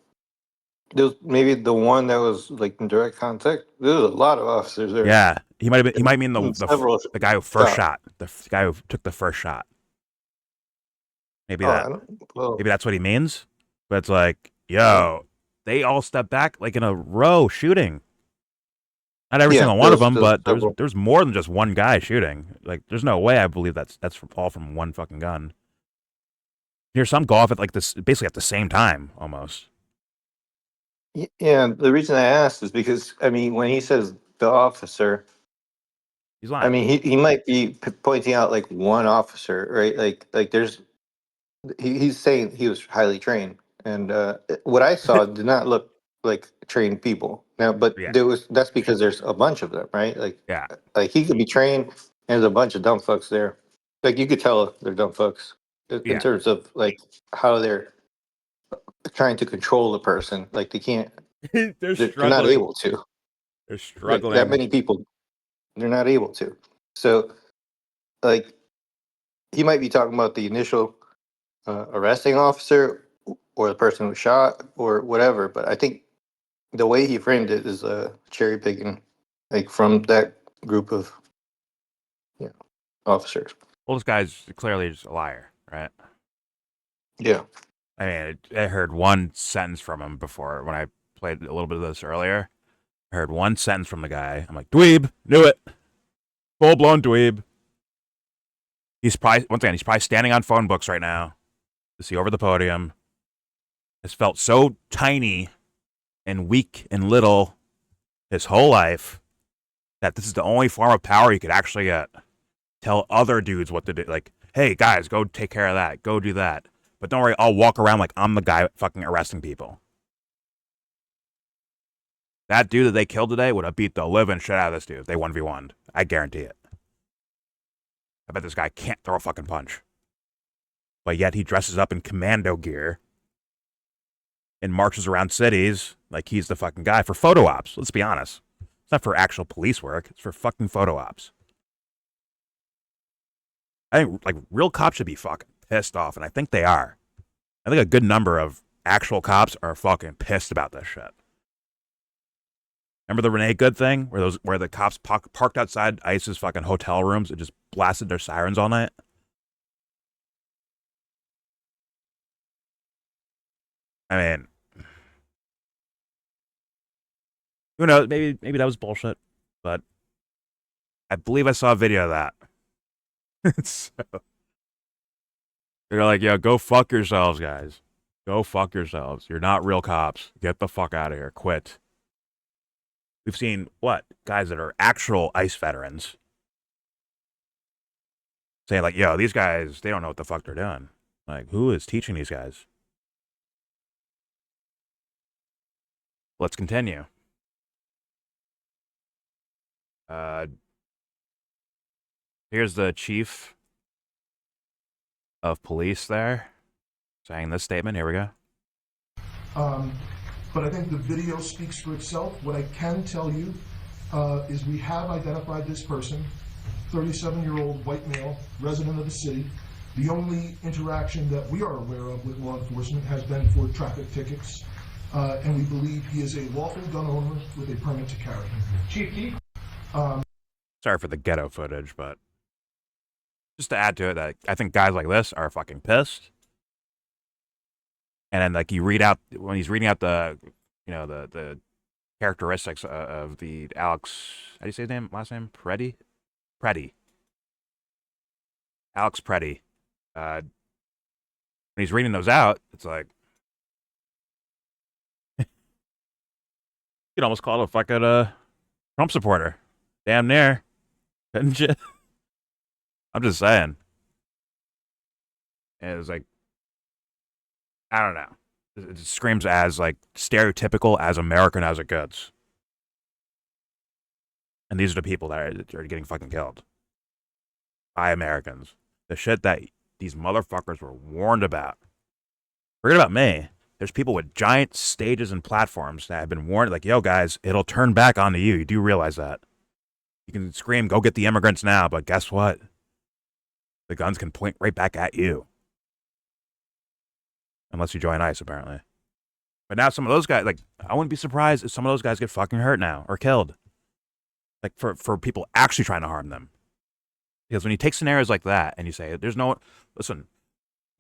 S8: There's maybe the one that was like in direct contact. There's a lot of officers there.
S1: Yeah, he might mean the guy who first shot. The guy who took the first shot. Maybe maybe that's what he means. But it's like, yo, they all step back like in a row shooting. Not every single one of them, but there's more than just one guy shooting. Like, there's no way I believe that's all from one fucking gun. Here's some go off at like this, basically at the same time, almost.
S8: Yeah, the reason I asked is because I mean, when he says the officer,
S1: He's
S8: I
S1: lying.
S8: mean he might be pointing out like one officer, right? Like there's he's saying he was highly trained, and what I saw did not look like trained people. Now, but
S1: Yeah.
S8: that's because there's a bunch of them, right?
S1: Yeah.
S8: Like he could be trained, and there's a bunch of dumb fucks there. Like you could tell they're dumb fucks in
S1: Yeah.
S8: terms of like how they're trying to control the person. Like they can't,
S1: They're
S8: they're not
S1: struggling.
S8: able to.
S1: They're
S8: Like that
S1: struggling.
S8: many people, they're not able to. So like he might be talking about the initial arresting officer or the person who shot or whatever. But I think the way he framed it is cherry picking, like from that group of officers.
S1: Well, this guy's clearly just a liar, right?
S8: Yeah.
S1: I mean, I heard one sentence from him before when I played a little bit of this earlier. I heard one sentence from the guy. I'm like, dweeb, knew it. Full blown dweeb. He's probably, once again, he's probably standing on phone books right now. To see over the podium. Has felt so tiny and weak and little his whole life that this is the only form of power he could actually get. Tell other dudes what to do. Like, hey, guys, go take care of that. Go do that. But don't worry, I'll walk around like I'm the guy fucking arresting people. That dude that they killed today would have beat the living shit out of this dude if they 1v1'd. I guarantee it. I bet this guy can't throw a fucking punch. But yet he dresses up in commando gear and marches around cities like he's the fucking guy for photo ops. Let's be honest. It's not for actual police work. It's for fucking photo ops. I think like real cops should be fucking pissed off, and I think they are. I think a good number of actual cops are fucking pissed about this shit. Remember the Renee Good thing where the cops parked outside ICE's fucking hotel rooms and just blasted their sirens all night? I mean, who knows? Maybe that was bullshit, but I believe I saw a video of that. So they're like, yo, go fuck yourselves, guys. Go fuck yourselves. You're not real cops. Get the fuck out of here. Quit. We've seen, what, guys that are actual ICE veterans saying, like, yo, these guys, they don't know what the fuck they're doing. Like, who is teaching these guys? Let's continue. Here's the chief of police there saying this statement. Here we go.
S12: But I think the video speaks for itself. What I can tell you is we have identified this person, 37-year-old white male, resident of the city. The only interaction that we are aware of with law enforcement has been for traffic tickets, and we believe he is a lawful gun owner with a permit to carry. Chief Keith?
S1: Sorry for the ghetto footage, but just to add to it, that I think guys like this are fucking pissed. And then, like, when he's reading out the, you know, the characteristics of the Alex, how do you say his name, last name? Preddy? Alex Preddy. When he's reading those out, it's like, you could almost call it a fucking Trump supporter. Damn near. Couldn't you? I'm just saying. And it's like, I don't know. It screams as, like, stereotypical as American as it gets. And these are the people that are getting fucking killed by Americans. The shit that these motherfuckers were warned about. Forget about me. There's people with giant stages and platforms that have been warned, like, yo, guys, it'll turn back onto you. You do realize that. You can scream, go get the immigrants now, but guess what? The guns can point right back at you. Unless you join ICE, apparently. But now some of those guys, like, I wouldn't be surprised if some of those guys get fucking hurt now or killed. Like, for people actually trying to harm them. Because when you take scenarios like that and you say, listen,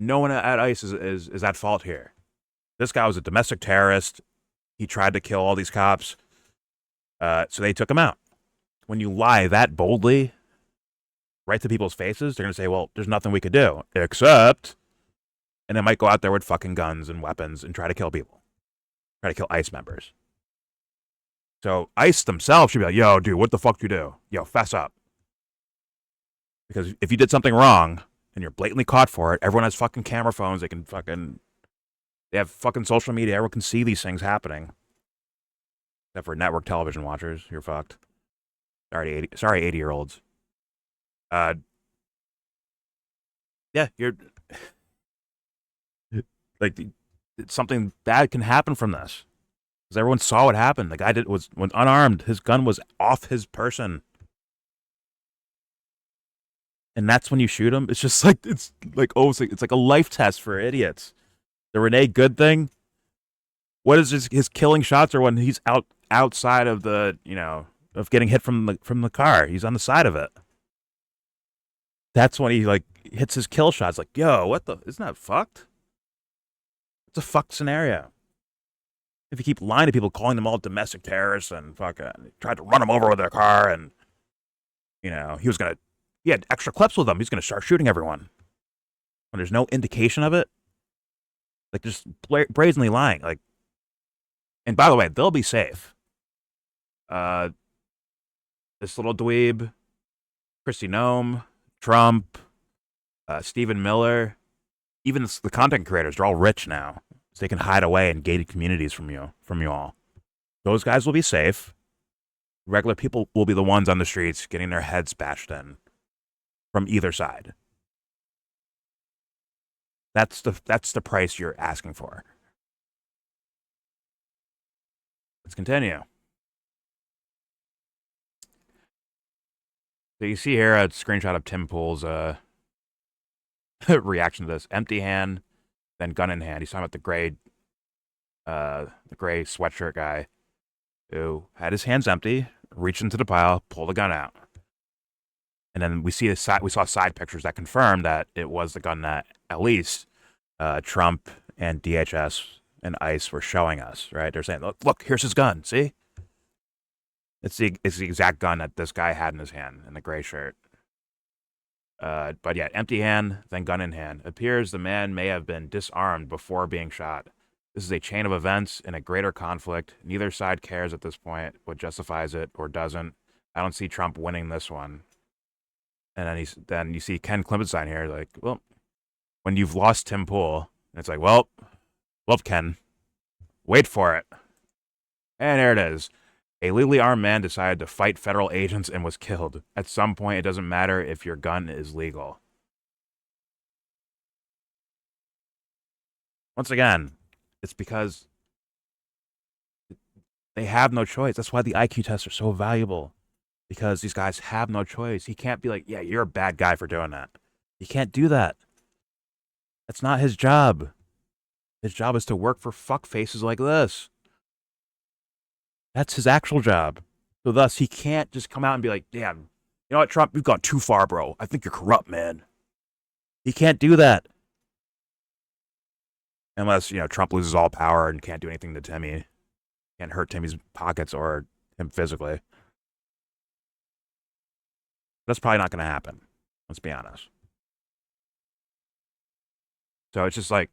S1: no one at ICE is at fault here. This guy was a domestic terrorist. He tried to kill all these cops. So they took him out. When you lie that boldly, right to people's faces, they're going to say, well, there's nothing we could do. Except, and they might go out there with fucking guns and weapons and try to kill people. try to kill ICE members. So ICE themselves should be like, yo, dude, what the fuck do you do? Yo, fess up. Because if you did something wrong and you're blatantly caught for it, everyone has fucking camera phones. They have fucking social media. Everyone can see these things happening. Except for network television watchers. You're fucked. Sorry, 80-year-olds. Yeah, you're... Like, something bad can happen from this. Because everyone saw what happened. The guy was unarmed. His gun was off his person. And that's when you shoot him. It's just like, it's like a life test for idiots. The Renee Good thing. What is his killing shots are when he's outside of the, of getting hit from the car. He's on the side of it. That's when he like hits his kill shots. Like, yo, what the? Isn't that fucked? It's a fucked scenario. If you keep lying to people, calling them all domestic terrorists and fucking tried to run them over with their car, and he had extra clips with them. He's gonna start shooting everyone when there's no indication of it. Like, just brazenly lying. Like, and by the way, they'll be safe. This little dweeb, Kristi Noem, Trump, Stephen Miller, even the content creators, they're all rich now. So they can hide away in gated communities from you all. Those guys will be safe. Regular people will be the ones on the streets getting their heads bashed in from either side. That's the price you're asking for. Let's continue. So you see here a screenshot of Tim Pool's reaction to this. Empty hand, then gun in hand. He's talking about the gray sweatshirt guy who had his hands empty, reached into the pile, pulled the gun out. And then we saw side pictures that confirmed that it was the gun that at least Trump and DHS and ICE were showing us, right? They're saying, look, here's his gun, see? It's the exact gun that this guy had in his hand, in the gray shirt. But yeah, empty hand, then gun in hand. Appears the man may have been disarmed before being shot. This is a chain of events in a greater conflict. Neither side cares at this point what justifies it or doesn't. I don't see Trump winning this one. And then you see Ken Klimpenstein here, like, well, when you've lost Tim Pool, it's like, well, Ken, wait for it. And there it is. A legally armed man decided to fight federal agents and was killed. At some point, it doesn't matter if your gun is legal. Once again, it's because they have no choice. That's why the IQ tests are so valuable. Because these guys have no choice. He can't be like, yeah, you're a bad guy for doing that. He can't do that. That's not his job. His job is to work for fuckfaces like this. That's his actual job. So thus, he can't just come out and be like, damn, you know what, Trump, you've gone too far, bro. I think you're corrupt, man. He can't do that. Unless, Trump loses all power and can't do anything to Timmy. Can't hurt Timmy's pockets or him physically. That's probably not going to happen. Let's be honest. So it's just like,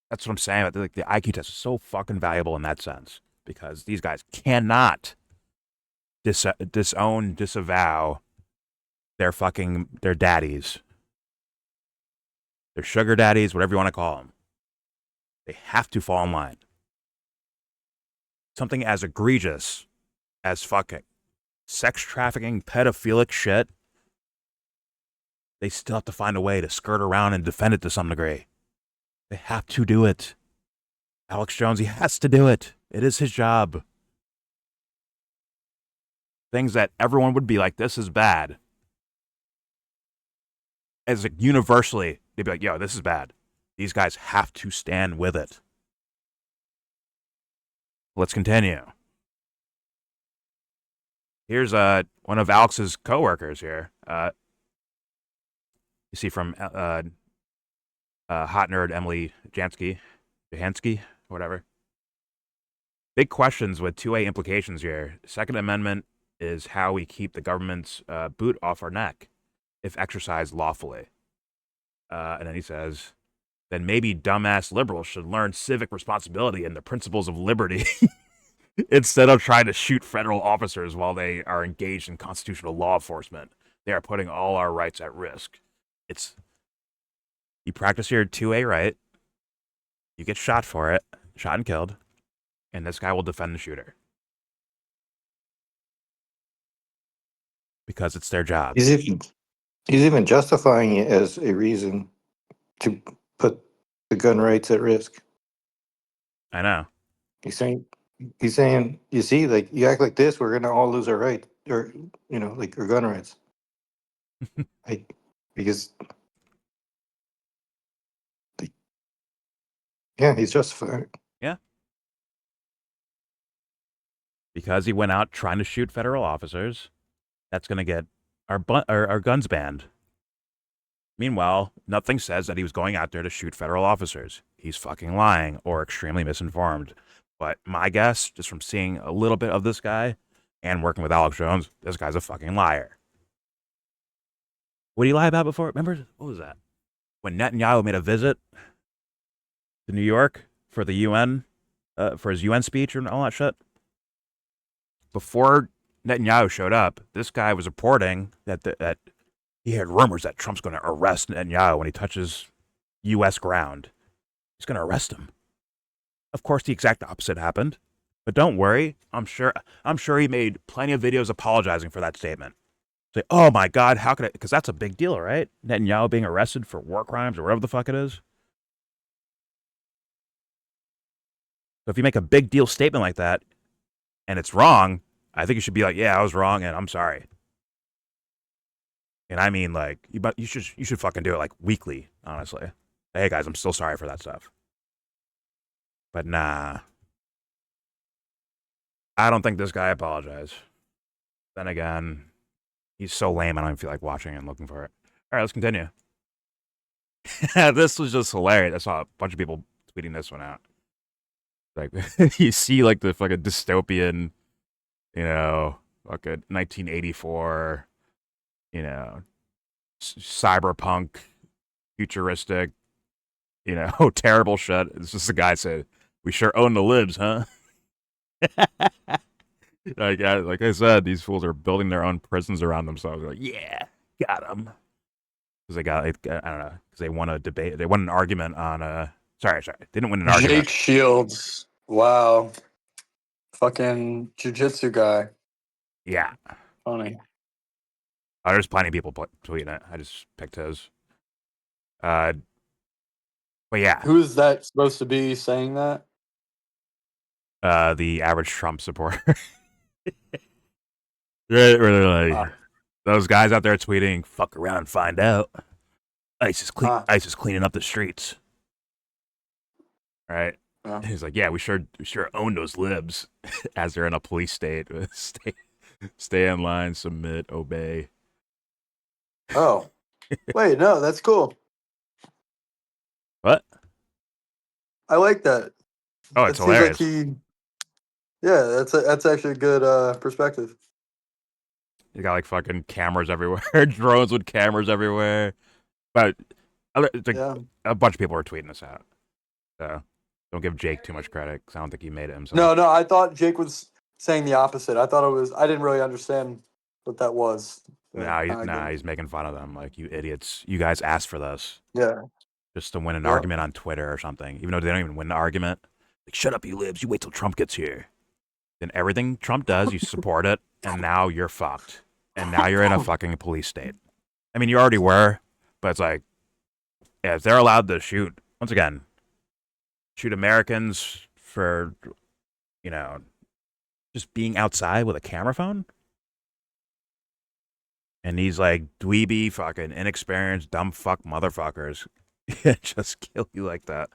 S1: that's what I'm saying. Like, the IQ test is so fucking valuable in that sense. Because these guys cannot disavow their daddies. Their sugar daddies, whatever you want to call them. They have to fall in line. Something as egregious as fucking sex trafficking, pedophilic shit, they still have to find a way to skirt around and defend it to some degree. They have to do it. Alex Jones, he has to do it. It is his job. Things that everyone would be like, this is bad. As like universally, they'd be like, yo, this is bad. These guys have to stand with it. Let's continue. Here's one of Alex's coworkers here. You see from hot nerd Emily Jahansky, whatever. Big questions with 2A implications here. Second Amendment is how we keep the government's boot off our neck if exercised lawfully. And then he says, then maybe dumbass liberals should learn civic responsibility and the principles of liberty instead of trying to shoot federal officers while they are engaged in constitutional law enforcement. They are putting all our rights at risk. It's you practice your 2A right, you get shot for it, shot and killed, and this guy will defend the shooter. Because it's their job.
S8: He's even justifying it as a reason to put the gun rights at risk.
S1: I know.
S8: He's saying, you see, like you act like this, we're gonna all lose our right, or like our gun rights. Because, yeah, he's justifying it.
S1: Yeah. Because he went out trying to shoot federal officers, that's gonna get our guns banned. Meanwhile, nothing says that he was going out there to shoot federal officers. He's fucking lying or extremely misinformed. But my guess, just from seeing a little bit of this guy and working with Alex Jones, this guy's a fucking liar. What did he lie about before? Remember, what was that? When Netanyahu made a visit to New York for the UN, for his UN speech and all that shit? Before Netanyahu showed up, this guy was reporting that he had rumors that Trump's going to arrest Netanyahu when he touches U.S. ground. He's going to arrest him. Of course, the exact opposite happened. But don't worry. I'm sure he made plenty of videos apologizing for that statement. Say, oh my God, how could I? Because that's a big deal, right? Netanyahu being arrested for war crimes or whatever the fuck it is. So if you make a big deal statement like that and it's wrong, I think you should be like, yeah, I was wrong and I'm sorry. And I mean, like, you should fucking do it like weekly, honestly. Hey guys, I'm still sorry for that stuff. But nah. I don't think this guy apologized. Then again, he's so lame I don't even feel like watching and looking for it. Alright, let's continue. This was just hilarious. I saw a bunch of people tweeting this one out. Like, you see like the fucking dystopian, fucking 1984, cyberpunk, futuristic, terrible shit. It's just the guy said, "We sure own the libs, huh?" like I said, these fools are building their own prisons around themselves. They're like, yeah, got them. Because they got, I don't know, because they won a debate. They won an argument on Sorry, they didn't win an argument.
S6: Jake Shields. Wow. Fucking jiu-jitsu guy.
S1: Yeah.
S6: Funny.
S1: Oh, there's plenty of people tweeting it. I just picked his. But yeah.
S6: Who is that supposed to be saying that?
S1: The average Trump supporter. Right, where they're like, those guys out there tweeting, fuck around and find out. ICE is cleaning up the streets. Right? He's like, yeah, we sure own those libs as they're in a police state. Stay in line, submit, obey.
S6: Oh. Wait, no, that's cool.
S1: What?
S6: I like that.
S1: Oh, it's hilarious.
S6: Yeah, that's actually a good perspective.
S1: You got like fucking cameras everywhere, drones with cameras everywhere. But a bunch of people are tweeting this out. So don't give Jake too much credit because I don't think he made it himself.
S6: No, I thought Jake was saying the opposite. I didn't really understand what that was.
S1: He's making fun of them. Like, you idiots. You guys asked for this.
S6: Yeah.
S1: Just to win an argument on Twitter or something. Even though they don't even win the argument. Like, shut up, you libs. You wait till Trump gets here. Then everything Trump does, you support it. And now you're fucked. And now you're in a fucking police state. I mean, you already were. But it's like, yeah, if they're allowed to shoot, once again, shoot Americans for, just being outside with a camera phone. And these like dweeby, fucking inexperienced, dumb fuck motherfuckers just kill you like that.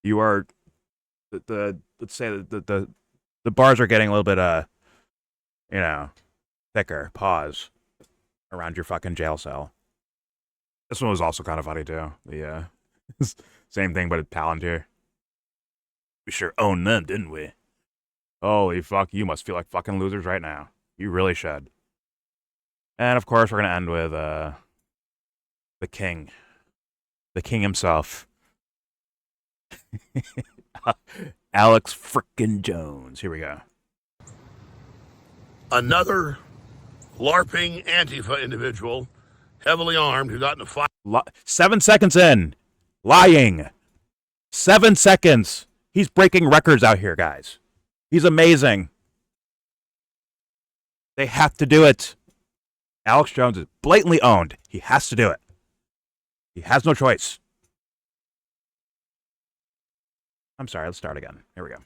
S1: You are let's say the bars are getting a little bit thicker. Pause around your fucking jail cell. This one was also kind of funny too. The same thing, but at Palantir. We sure owned them, didn't we? Holy fuck! You must feel like fucking losers right now. You really should. And of course, we're gonna end with the king himself, Alex frickin' Jones. Here we go.
S13: Another LARPing Antifa individual, heavily armed, who got in a fight.
S1: 7 seconds in. Lying. 7 seconds. He's breaking records out here, guys. He's amazing. They have to do it. Alex Jones is blatantly owned. He has to do it. He has no choice. I'm sorry, let's start again. Here we go.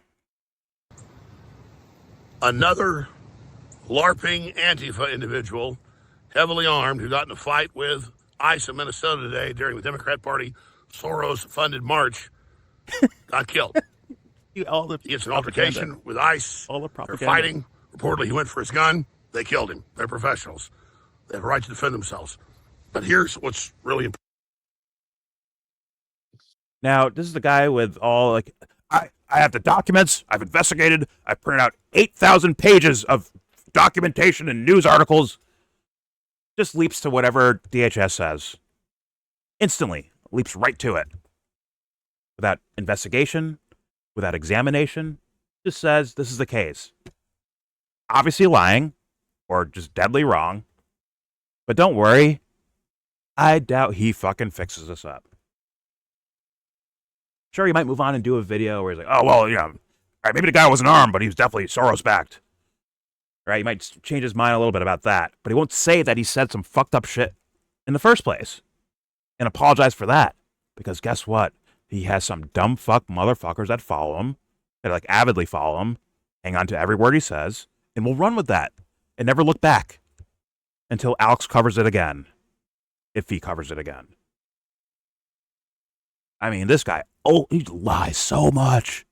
S13: Another LARPing Antifa individual, heavily armed, who got in a fight with ICE in Minnesota today during the Democrat Party Soros-funded march, got killed. He gets an altercation with ICE. They're fighting. Reportedly, he went for his gun. They killed him. They're professionals. They have a right to defend themselves. But here's what's really important.
S1: Now, this is the guy with all, like, I have the documents. I've investigated. I printed out 8,000 pages of documentation and news articles. Just leaps to whatever DHS says. Instantly. Leaps right to it. Without investigation, without examination. Just says this is the case. Obviously lying, or just deadly wrong. But don't worry. I doubt he fucking fixes this up. Sure, he might move on and do a video where he's like, oh, well, you know, all right, maybe the guy wasn't armed, but he was definitely Soros-backed. Right? He might change his mind a little bit about that. But he won't say that he said some fucked up shit in the first place. And apologize for that. Because guess what? He has some dumb fuck motherfuckers that follow him, that like avidly follow him, hang on to every word he says, and will run with that and never look back until Alex covers it again. If he covers it again. I mean, this guy, he lies so much.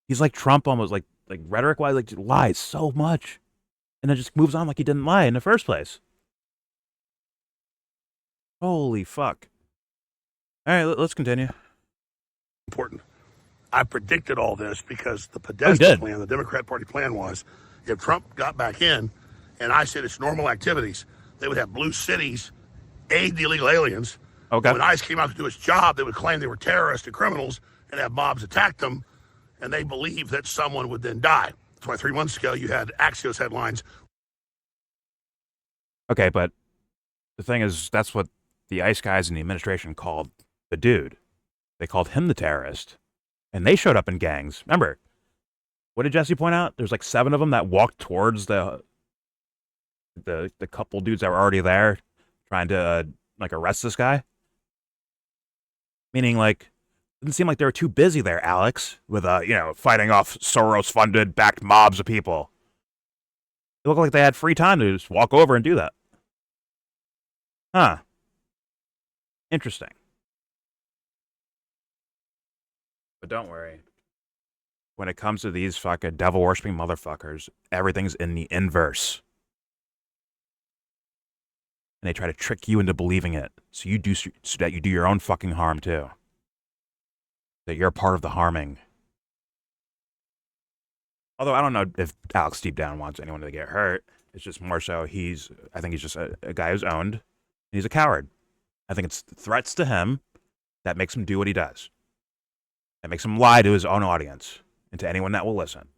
S1: He's like Trump almost, like rhetoric-wise, like lies so much. And then just moves on like he didn't lie in the first place. Holy fuck. All right, let's continue.
S13: Important. I predicted all this because the Podesta plan, the Democrat Party plan was, if Trump got back in, and I said it's normal activities, they would have blue cities aid the illegal aliens.
S1: Okay.
S13: When ICE came out to do its job, they would claim they were terrorists and criminals and have mobs attack them, and they believed that someone would then die. That's why 3 months ago you had Axios headlines.
S1: Okay, but the thing is, that's what the ICE guys in the administration called the dude. They called him the terrorist, and they showed up in gangs. Remember, what did Jesse point out? There's like 7 of them that walked towards the couple dudes that were already there trying to like arrest this guy. Meaning, like, it didn't seem like they were too busy there, Alex, with, fighting off Soros-funded, backed mobs of people. It looked like they had free time to just walk over and do that. Huh. Interesting. But don't worry. When it comes to these fucking devil-worshipping motherfuckers, everything's in the inverse. And they try to trick you into believing it, so that you do your own fucking harm too. That you're part of the harming. Although I don't know if Alex deep down wants anyone to get hurt. It's just more so I think he's just a guy who's owned, and he's a coward. I think it's threats to him that makes him do what he does. That makes him lie to his own audience and to anyone that will listen.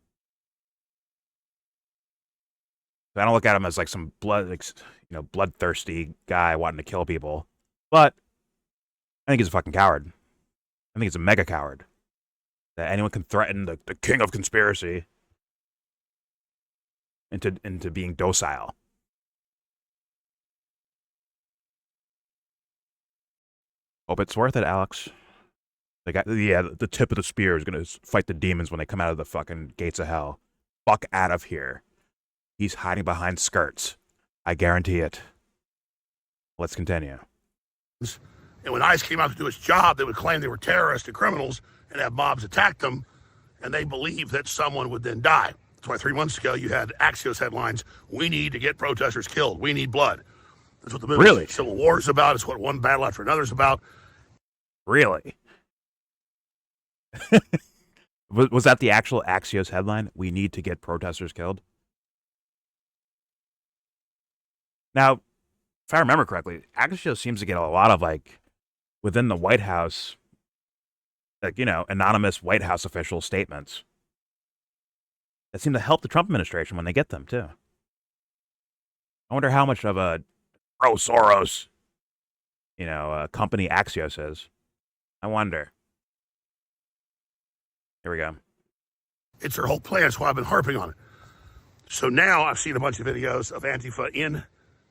S1: I don't look at him as like some bloodthirsty guy wanting to kill people. But I think he's a fucking coward. I think he's a mega coward. That anyone can threaten the king of conspiracy into being docile. Hope it's worth it, Alex. The tip of the spear is going to fight the demons when they come out of the fucking gates of hell. Fuck out of here. He's hiding behind skirts. I guarantee it. Let's continue.
S13: And when ICE came out to do its job, they would claim they were terrorists and criminals and have mobs attack them, and they believed that someone would then die. That's why 3 months ago you had Axios headlines, we need to get protesters killed. We need blood. That's what the movie Civil War is about. It's what one battle after another is about.
S1: Really? Was that the actual Axios headline? We need to get protesters killed? Now, if I remember correctly, Axios seems to get a lot of, like, within the White House, like, anonymous White House official statements that seem to help the Trump administration when they get them, too. I wonder how much of a pro Soros, company Axios is. I wonder. Here we go.
S13: It's their whole plan. That's why I've been harping on it. So now I've seen a bunch of videos of Antifa in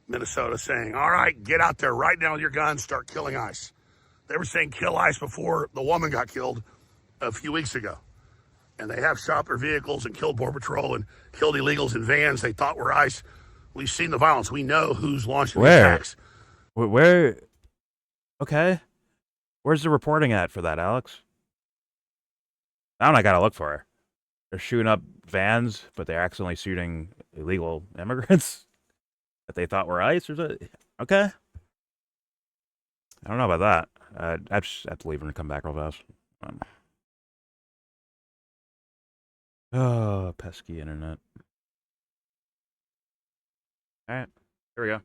S13: Minnesota saying, all right, get out there right now with your guns, start killing ICE. They were saying kill ICE before the woman got killed a few weeks ago. And they have shot their vehicles and killed Border Patrol and killed illegals in vans they thought were ICE. We've seen the violence. We know who's launching the attacks.
S1: Where? Okay. Where's the reporting at for that, Alex? Now I gotta look for her. They're shooting up vans, but they're accidentally shooting illegal immigrants that they thought were ICE or something. Okay. I don't know about that. I just have to leave and come back real fast. Oh, pesky internet. All right, here we go.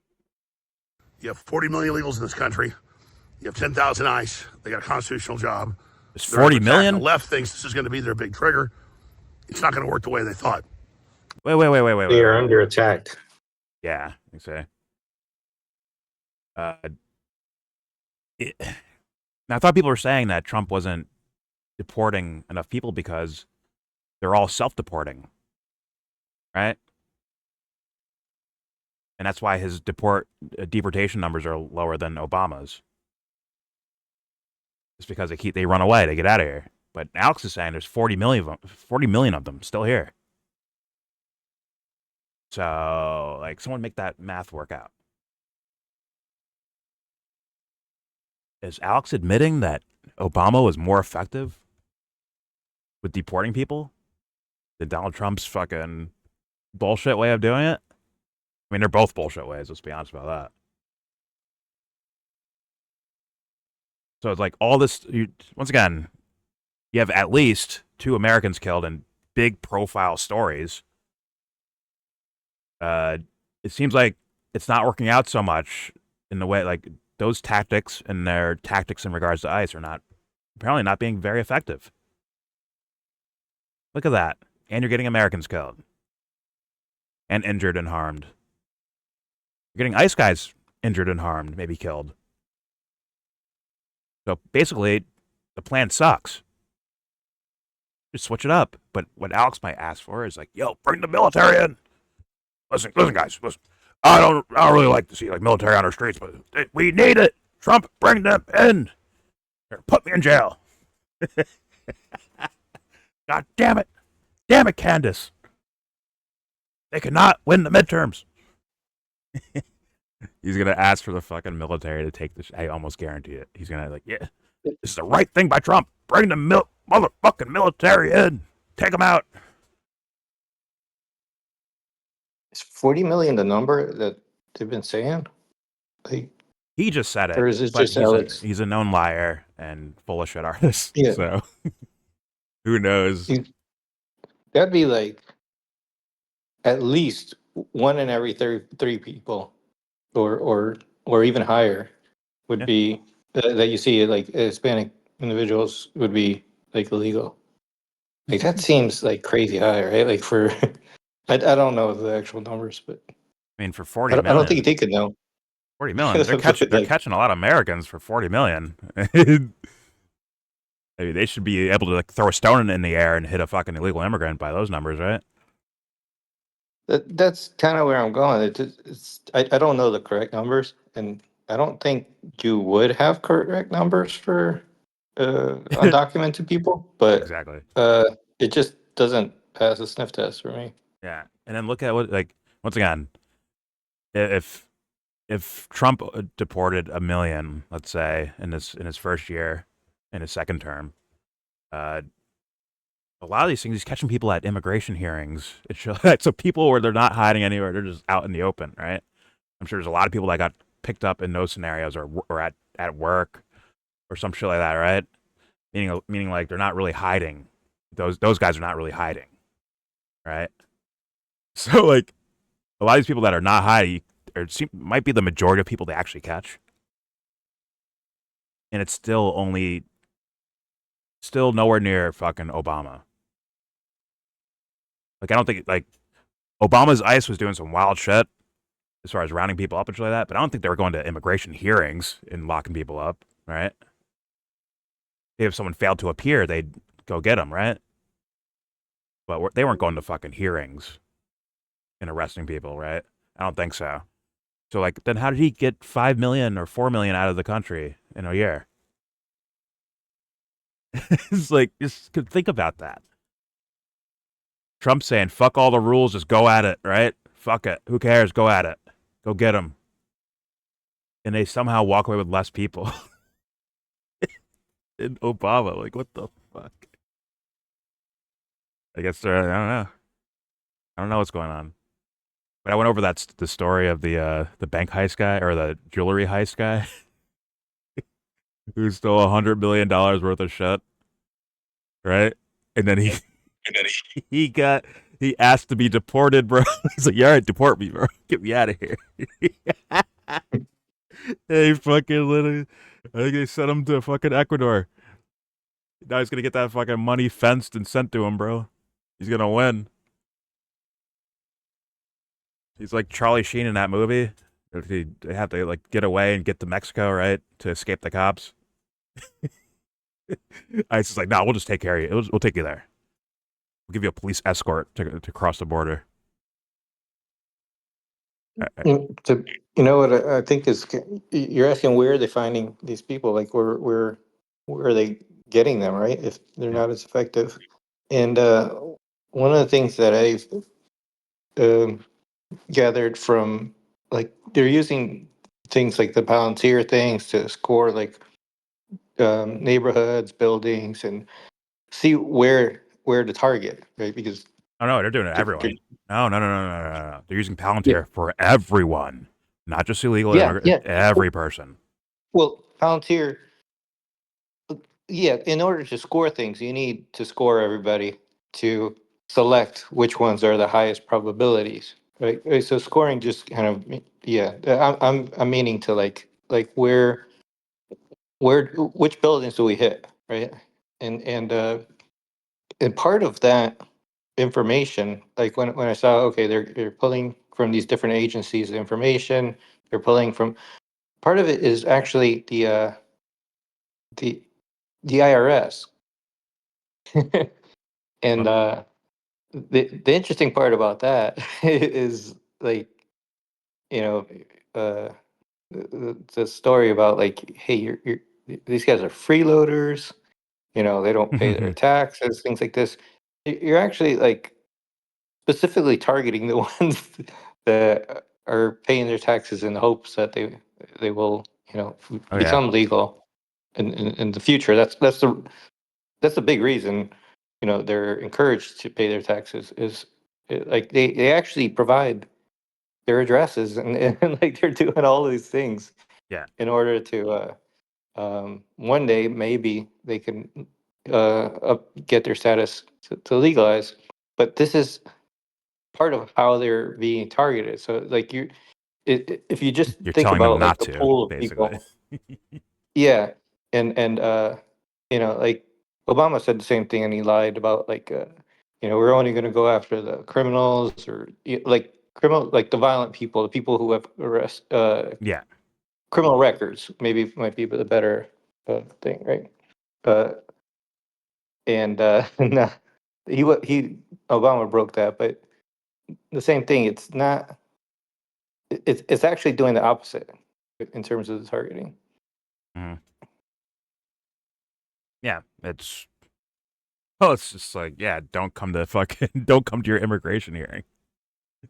S13: You have 40 million illegals in this country. You have 10,000 ICE. They got a constitutional job.
S1: There's 40 million?
S13: The left thinks this is going to be their big trigger. It's not going to work the way they thought.
S1: Wait.
S8: They are under attack.
S1: Yeah, you say. Now, I thought people were saying that Trump wasn't deporting enough people because they're all self-deporting, right? And that's why his deportation numbers are lower than Obama's. It's because they run away, they get out of here. But Alex is saying there's 40 million of them still here. So, like, someone make that math work out. Is Alex admitting that Obama was more effective with deporting people than Donald Trump's fucking bullshit way of doing it? I mean, they're both bullshit ways, let's be honest about that. So it's like all this, once again, you have at least 2 Americans killed in big profile stories. It seems like it's not working out so much in the way, like, those tactics and their tactics in regards to ICE are apparently not being very effective. Look at that. And you're getting Americans killed. And injured and harmed. You're getting ICE guys injured and harmed, maybe killed. So basically, the plan sucks. Just switch it up. But what Alex might ask for is like, yo, bring the military in. Listen, guys, listen. I don't really like to see like military on our streets, but we need it. Trump, bring them in. Put me in jail. God damn it. Damn it, Candace. They cannot win the midterms. He's going to ask for the fucking military to take this. I almost guarantee it. He's going to like, yeah, this is the right thing by Trump. Bring the motherfucking military in. Take them out.
S8: Is 40 million the number that they've been saying? Like,
S1: he just said it.
S8: Or is it just Alex?
S1: He's a known liar and full of shit artist.
S8: Yeah.
S1: So who knows?
S8: That'd be like at least 1 in every 33 people, or even higher, would be that you see like Hispanic individuals would be like illegal. Like that seems like crazy high, right? Like for I don't know the actual numbers, but
S1: I mean, for 40 million.
S8: I don't think they could know.
S1: 40 million. They're catching a lot of Americans for 40 million. Maybe they should be able to like throw a stone in the air and hit a fucking illegal immigrant by those numbers, right?
S8: That's kind of where I'm going. I don't know the correct numbers, and I don't think you would have correct numbers for undocumented people, but
S1: exactly.
S8: It just doesn't pass a sniff test for me.
S1: Yeah, and then look at what, like, once again, if Trump deported 1 million, let's say, in his first year, in his second term, a lot of these things, he's catching people at immigration hearings. So people where they're not hiding anywhere, they're just out in the open, right? I'm sure there's a lot of people that got picked up in those scenarios or at work or some shit like that, right? Meaning like they're not really hiding. Those guys are not really hiding, right? So like a lot of these people that are not hiding might be the majority of people they actually catch, and it's still only still nowhere near fucking Obama. Like, I don't think, like, Obama's ICE was doing some wild shit as far as rounding people up and shit like that, but I don't think they were going to immigration hearings and locking people up, right? If someone failed to appear, they'd go get them, right? But they weren't going to fucking hearings and arresting people, right? I don't think so. So, like, then how did he get 5 million or 4 million out of the country in a year? It's like, just think about that. Trump saying, fuck all the rules, just go at it, right? Fuck it. Who cares? Go at it. Go get them. And they somehow walk away with less people. In Obama, like, what the fuck? I guess I don't know. I don't know what's going on. But I went over the story of the bank heist guy or the jewelry heist guy who stole $100 million worth of shit, right? And then he asked to be deported, bro. He's like, "Yeah, all right, deport me, bro. Get me out of here." They fucking literally, I think they sent him to fucking Ecuador. Now he's gonna get that fucking money fenced and sent to him, bro. He's gonna win. He's like Charlie Sheen in that movie. They have to like get away and get to Mexico, right, to escape the cops. ICE is like, "No, we'll just take care of you. We'll take you there. We'll give you a police escort to cross the border."
S8: You know what I think is, you're asking where are they finding these people? Like where are they getting them, right? If they're not as effective. And one of the things that I've gathered from, like, they're using things like the Palantir things to score like neighborhoods, buildings, and see where to target, right? Because
S1: Oh no, they're doing it to everyone. No. They're using Palantir for everyone, not just illegal immigrants. Every person.
S8: Well, Palantir, in order to score things, you need to score everybody to select which ones are the highest probabilities, right? So scoring just kind of, I'm meaning to like which buildings do we hit, right? And part of that information, like when I saw, okay, they're pulling from these different agencies information, they're pulling from, part of it is actually the IRS. And the interesting part about that is, like, you know, the story about, like, hey, you're these guys are freeloaders, they don't pay their taxes, things like this. You're actually, like, specifically targeting the ones that are paying their taxes in the hopes that they will, become legal in the future. That's the big reason, they're encouraged to pay their taxes, is like they actually provide their addresses, and like they're doing all these things in order to one day maybe they can get their status to legalize. But this is part of how they're being targeted. So, like, if you just
S1: You're
S8: think
S1: telling them
S8: about, like,
S1: not
S8: the
S1: to,
S8: pool of
S1: basically.
S8: people. Yeah, and like, Obama said the same thing, and he lied about, like, we're only going to go after the criminals, or like the violent people, the people who have criminal records. Maybe might be the better thing, right? And nah, he Obama broke that, but the same thing. It's not. It's actually doing the opposite in terms of the targeting.
S1: Mhm. Yeah, it's just like, don't come to your immigration hearing,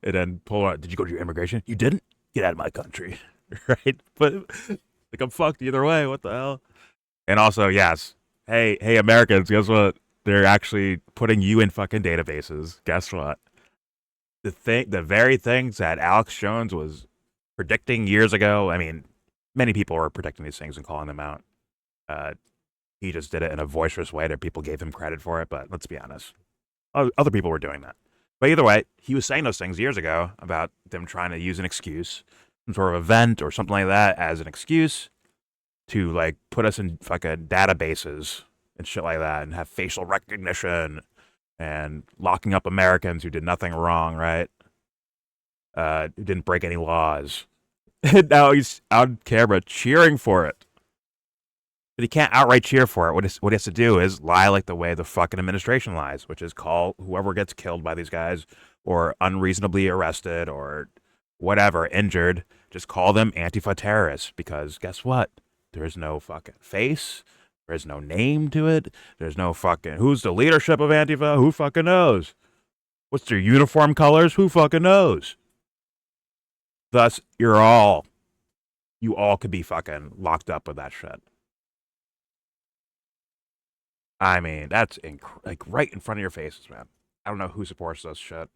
S1: and then pull out. Did you go to your immigration? You didn't. Get out of my country, right? But like, I'm fucked either way. What the hell? And also, yes, hey, Americans, guess what? They're actually putting you in fucking databases. Guess what? The very things that Alex Jones was predicting years ago. I mean, many people were predicting these things and calling them out. He just did it in a boisterous way that people gave him credit for it. But let's be honest, other people were doing that. But either way, he was saying those things years ago about them trying to use an excuse, some sort of event or something like that, as an excuse to, like, put us in fucking databases and shit like that, and have facial recognition and locking up Americans who did nothing wrong, right? Who didn't break any laws. And now he's on camera cheering for it. But he can't outright cheer for it. What he has to do is lie like the way the fucking administration lies, which is call whoever gets killed by these guys or unreasonably arrested or whatever, injured, just call them Antifa terrorists, because guess what? There's no fucking face. There's no name to it. There's no fucking, who's the leadership of Antifa? Who fucking knows? What's their uniform colors? Who fucking knows? Thus, you all could be fucking locked up with that shit. I mean, that's like right in front of your faces, man. I don't know who supports this shit.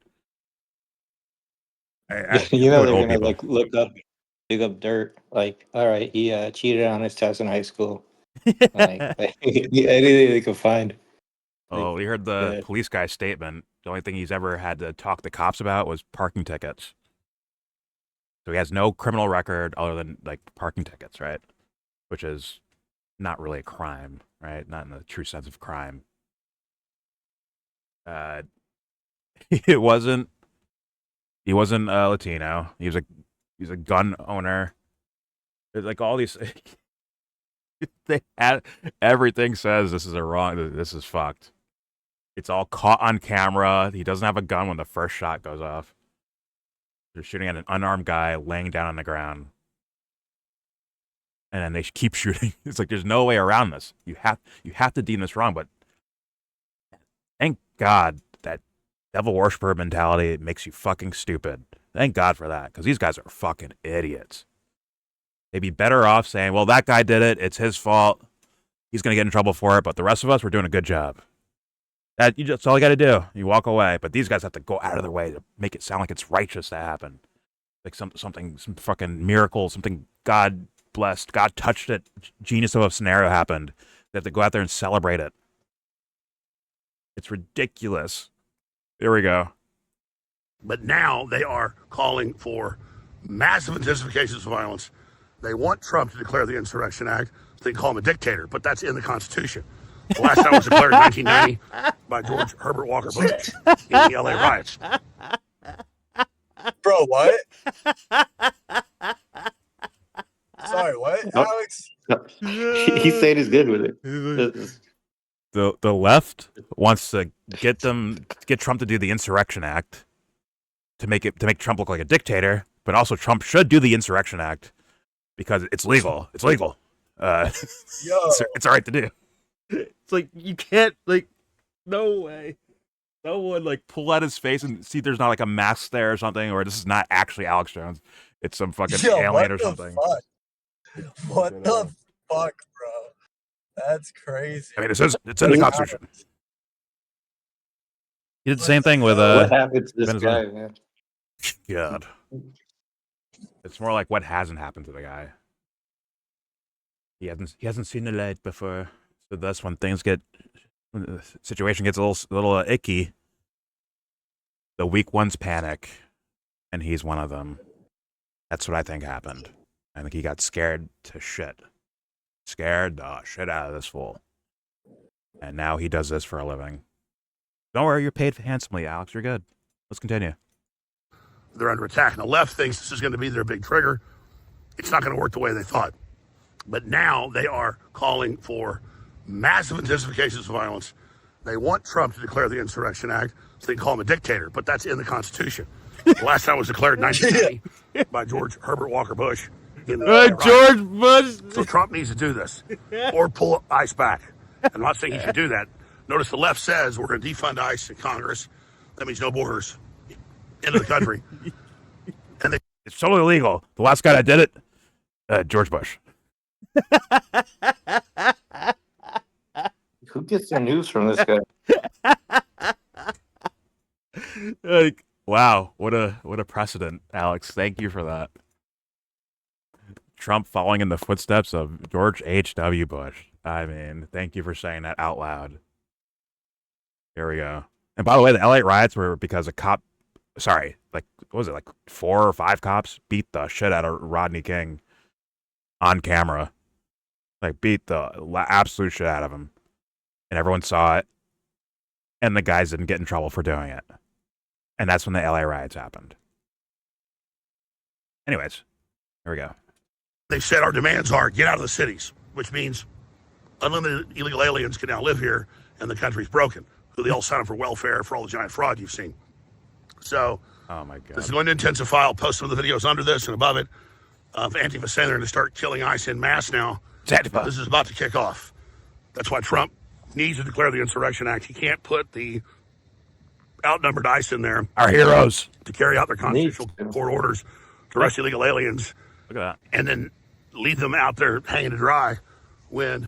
S8: You know, they're gonna like look up dirt. Like, all right, he cheated on his test in high school. Like anything they could find.
S1: Oh, we heard the police guy's statement. The only thing he's ever had to talk to cops about was parking tickets. So he has no criminal record other than like parking tickets, right? Which is not really a crime, right? Not in the true sense of crime. He wasn't Latino. He's a gun owner. There's like all these. They had everything says this is fucked. It's all caught on camera. He doesn't have a gun when the first shot goes off. They're shooting at an unarmed guy laying down on the ground. And then they keep shooting. It's like there's no way around this. You have to deem this wrong, but thank God that devil worshiper mentality makes you fucking stupid. Thank God for that, because these guys are fucking idiots. They'd be better off saying, well, that guy did it. It's his fault. He's going to get in trouble for it, but the rest of us, we're doing a good job. That's all you got to do. You walk away. But these guys have to go out of their way to make it sound like it's righteous to happen. Like some fucking miracle, something God blessed, God touched it, genius of a scenario happened. They have to go out there and celebrate it. It's ridiculous. Here we go.
S13: But now they are calling for massive intensifications of violence. They want Trump to declare the Insurrection Act. They call him a dictator, but that's in the Constitution. The last time it was declared in 1990 by George Herbert Walker Bush in the LA riots.
S6: Bro, what? Sorry, what, Alex?
S8: He said he's good with it.
S1: The left wants to get Trump to do the Insurrection Act to make Trump look like a dictator, but also Trump should do the Insurrection Act because it's legal. It's legal. It's all right to do. It's like you can't no way. No one pull out his face and see there's not like a mask there or something, or this is not actually Alex Jones. It's some fucking alien or something.
S6: What the fuck, bro? That's crazy.
S1: I mean, it's in the Constitution. He did the same thing with
S8: what happened to this
S1: Venezuela.
S8: guy, man?
S1: God. It's more like what hasn't happened to the guy. He hasn't seen the light before. So thus when the situation gets a little icky, the weak ones panic, and he's one of them. That's what I think happened. I think he got scared to shit. Scared the shit out of this fool. And now he does this for a living. Don't worry, you're paid handsomely, Alex. You're good. Let's continue.
S13: They're under attack. And the left thinks this is going to be their big trigger. It's not going to work the way they thought. But now they are calling for massive intensifications of violence. They want Trump to declare the Insurrection Act. So they call him a dictator, but that's in the Constitution. The last time it was declared in 1990 by George Herbert Walker Bush.
S1: George Bush.
S13: So Trump needs to do this or pull ICE back. I'm not saying he should do that. Notice the left says we're going to defund ICE in Congress. That means no borders into the country. And
S1: it's totally illegal. The last guy that did it, George Bush.
S8: Who gets their news from this guy?
S1: Wow, what a precedent, Alex. Thank you for that. Trump following in the footsteps of George H.W. Bush. I mean, thank you for saying that out loud. Here we go. And by the way, the LA riots were because a cop, what was it, 4 or 5 cops beat the shit out of Rodney King on camera. Beat the absolute shit out of him. and everyone saw it, and the guys didn't get in trouble for doing it. And that's when the LA riots happened. Anyways, here we go.
S13: They said our demands are get out of the cities, which means unlimited illegal aliens can now live here, and the country's broken. So they all sign up for welfare for all the giant fraud you've seen. So,
S1: oh my God,
S13: this is going to intensify. I'll post some of the videos under this and above it of Antifa saying they're going to start killing ICE en masse now. This is about to kick off. That's why Trump needs to declare the Insurrection Act. He can't put the outnumbered ICE in there.
S1: Our heroes.
S13: To carry out their constitutional court orders to arrest illegal aliens.
S1: Look at that.
S13: And then leave them out there hanging to dry when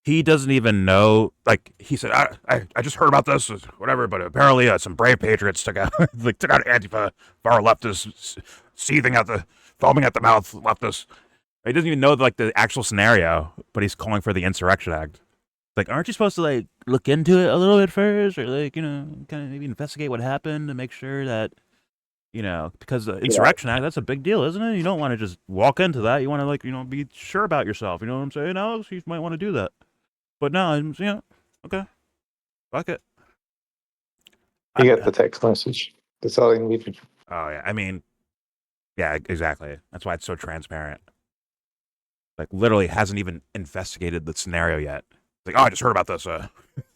S1: he doesn't even know. Like he said, I just heard about this, whatever. But apparently, some brave patriots took out Antifa, far leftists, foaming at the mouth leftists. He doesn't even know like the actual scenario, but he's calling for the Insurrection Act. Like, aren't you supposed to like look into it a little bit first, or like kind of maybe investigate what happened to make sure that. Because the Insurrection Act, that's a big deal, isn't it? You don't want to just walk into that. You want to, be sure about yourself. You know what I'm saying, Alex? You might want to do that. But no, okay. Fuck it.
S8: You got the text message. That's all you need.
S1: Oh, yeah. I mean, yeah, exactly. That's why it's so transparent. Like, literally hasn't even investigated the scenario yet. It's like, oh, I just heard about this.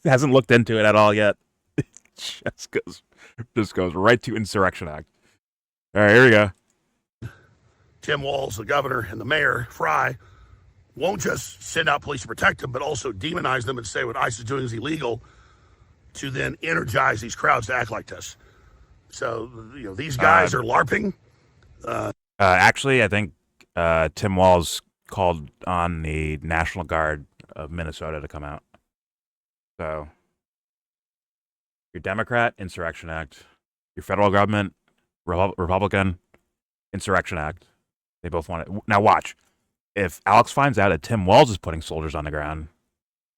S1: Hasn't looked into it at all yet. It just goes right to Insurrection Act. All right, here we go.
S13: Tim Walz, the governor, and the mayor, Fry, won't just send out police to protect them, but also demonize them and say what ICE is doing is illegal to then energize these crowds to act like this. So, these guys are LARPing.
S1: Actually, I think Tim Walz called on the National Guard of Minnesota to come out. So, your Democrat, Insurrection Act. Your federal government, Republican, Insurrection Act. They both want it. Now watch. If Alex finds out that Tim Walz is putting soldiers on the ground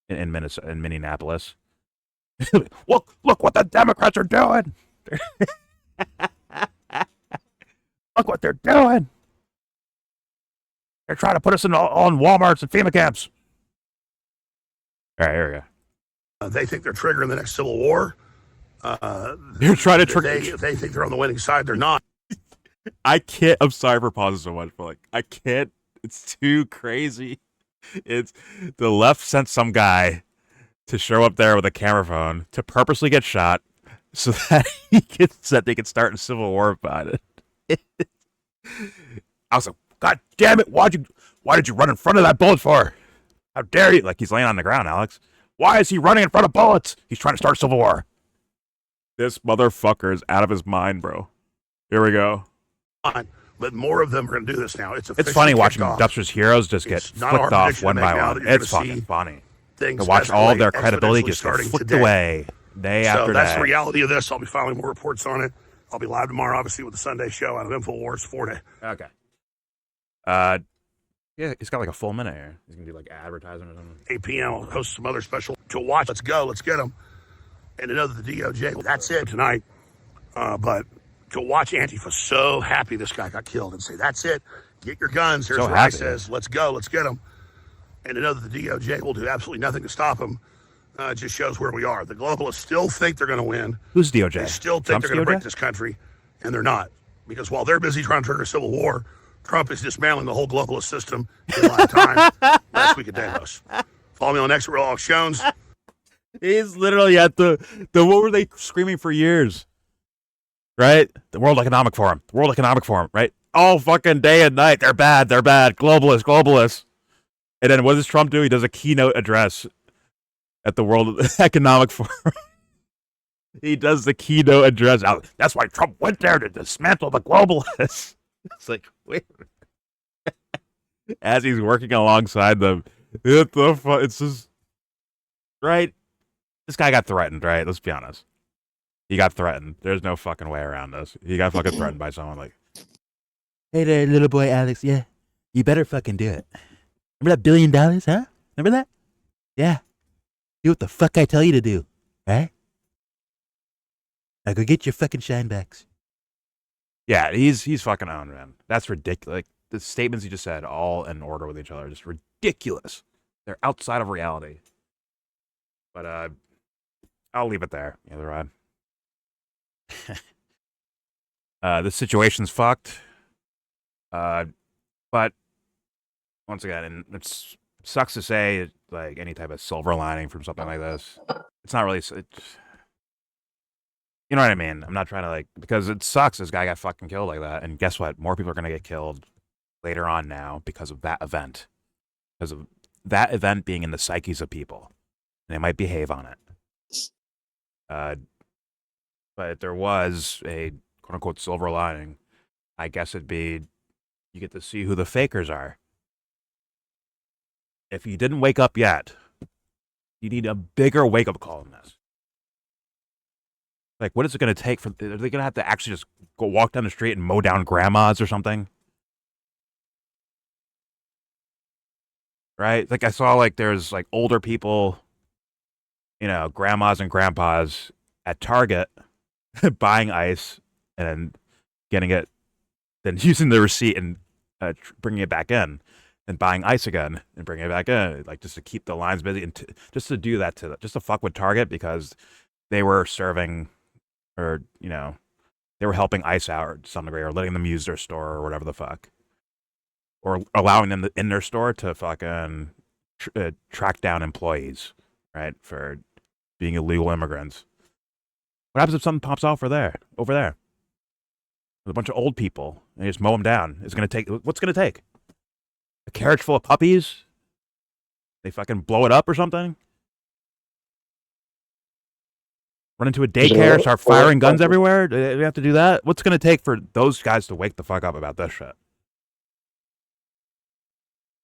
S1: in Minneapolis, look what the Democrats are doing. Look what they're doing. They're trying to put us on Walmarts and FEMA camps. All right, here we go.
S13: They think they're triggering the next civil war.
S1: They're trying to trigger.
S13: They think they're on the winning side. They're not.
S1: I can't. I'm sorry for pausing so much, but I can't. It's too crazy. It's the left sent some guy to show up there with a camera phone to purposely get shot so that they could start a civil war about it. I was like, God damn it! Why did you run in front of that bullet for? How dare you? Like, he's laying on the ground, Alex. Why is he running in front of bullets? He's trying to start a civil war. This motherfucker is out of his mind, bro. Here we go.
S13: But more of them are going to do this now. It's
S1: funny watching Dubster's heroes just get flicked off one by one. It's fucking funny. To watch all their credibility just get flicked away day after day.
S13: So that's the reality of this. I'll be filing more reports on it. I'll be live tomorrow, obviously, with the Sunday show out of InfoWars 4 day.
S1: Okay. Yeah, he's got like a full minute here. He's going to do like advertising or something.
S13: 8 p.m. I'll host some other special to watch. Let's go. Let's get them. And to know that the DOJ, that's it tonight. But to watch Antifa so happy this guy got killed and say, that's it. Get your guns. Here's what I says. Let's go. Let's get them. And to know that the DOJ will do absolutely nothing to stop him just shows where we are. The globalists still think they're going to win.
S1: Who's DOJ?
S13: They still think they're going to break this country, and they're not. Because while they're busy trying to trigger a civil war, Trump is dismantling the whole globalist system in live time last week at Davos. Follow me on X Real Alex Jones.
S1: He's literally at the what were they screaming for years? Right? The World Economic Forum. The World Economic Forum, right? All fucking day and night. They're bad. They're bad. Globalists. And then what does Trump do? He does a keynote address at the World Economic Forum. He does the keynote address. That's why Trump went there to dismantle the globalists. It's like, wait. As he's working alongside them. It's just, right? This guy got threatened, right? Let's be honest. He got threatened. There's no fucking way around this. He got fucking threatened by someone like, hey there, little boy Alex. Yeah, you better fucking do it. Remember that $1 billion, huh? Remember that? Yeah. Do what the fuck I tell you to do, right? Now go get your fucking shinebacks. Yeah, he's fucking owned, man. That's ridiculous. Like, the statements he just said, all in order with each other, are just ridiculous. They're outside of reality. But I'll leave it there. Yeah, the rod. This situation's fucked. But once again, and it sucks to say, like, any type of silver lining from something like this. It's not really. You know what I mean? I'm not trying to, like, because it sucks this guy got fucking killed like that. And guess what? More people are going to get killed later on now because of that event. Because of that event being in the psyches of people. And they might behave on it. But if there was a quote unquote silver lining, I guess it'd be you get to see who the fakers are. If you didn't wake up yet, you need a bigger wake up call than this. Like, what is it going to take for? Are they going to have to actually just go walk down the street and mow down grandmas or something? Right? Like, I saw, like, there's, like, older people, you know, grandmas and grandpas at Target buying ice and getting it, then using the receipt and bringing it back in, and buying ice again and bringing it back in, like, just to keep the lines busy and just to do that just to fuck with Target because they were serving, or, you know, they were helping ICE out to some degree, or letting them use their store or whatever the fuck, or allowing them in their store to fucking track down employees, right, for being illegal immigrants. What happens if something pops off over there? There's a bunch of old people, and you just mow them down. What's it going to take? A carriage full of puppies? They fucking blow it up or something? Run into a daycare, start firing guns everywhere? Do we have to do that? What's it going to take for those guys to wake the fuck up about this shit?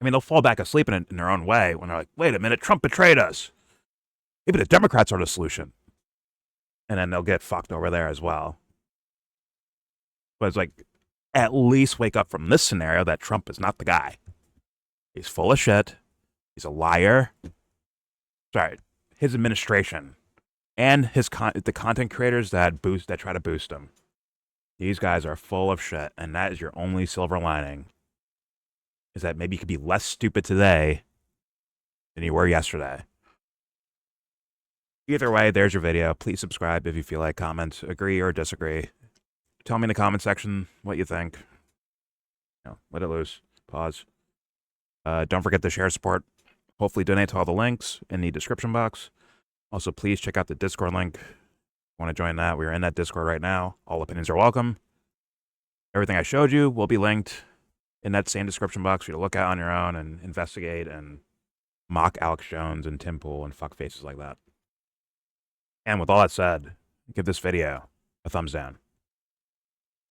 S1: I mean, they'll fall back asleep in their own way when they're like, wait a minute, Trump betrayed us. Maybe the Democrats are the solution. And then they'll get fucked over there as well. But it's like, at least wake up from this scenario that Trump is not the guy. He's full of shit. He's a liar. Sorry, his administration and the content creators that try to boost him. These guys are full of shit, and that is your only silver lining. Is that maybe you could be less stupid today than you were yesterday. Either way, there's your video. Please subscribe if you feel like. Comment, agree or disagree. Tell me in the comment section what you think. You know, let it loose. Pause. Don't forget to share support. Hopefully donate to all the links in the description box. Also, please check out the Discord link. If you want to join that? We're in that Discord right now. All opinions are welcome. Everything I showed you will be linked in that same description box for you to look at on your own and investigate and mock Alex Jones and Tim Pool and fuck faces like that. And with all that said, give this video a thumbs down.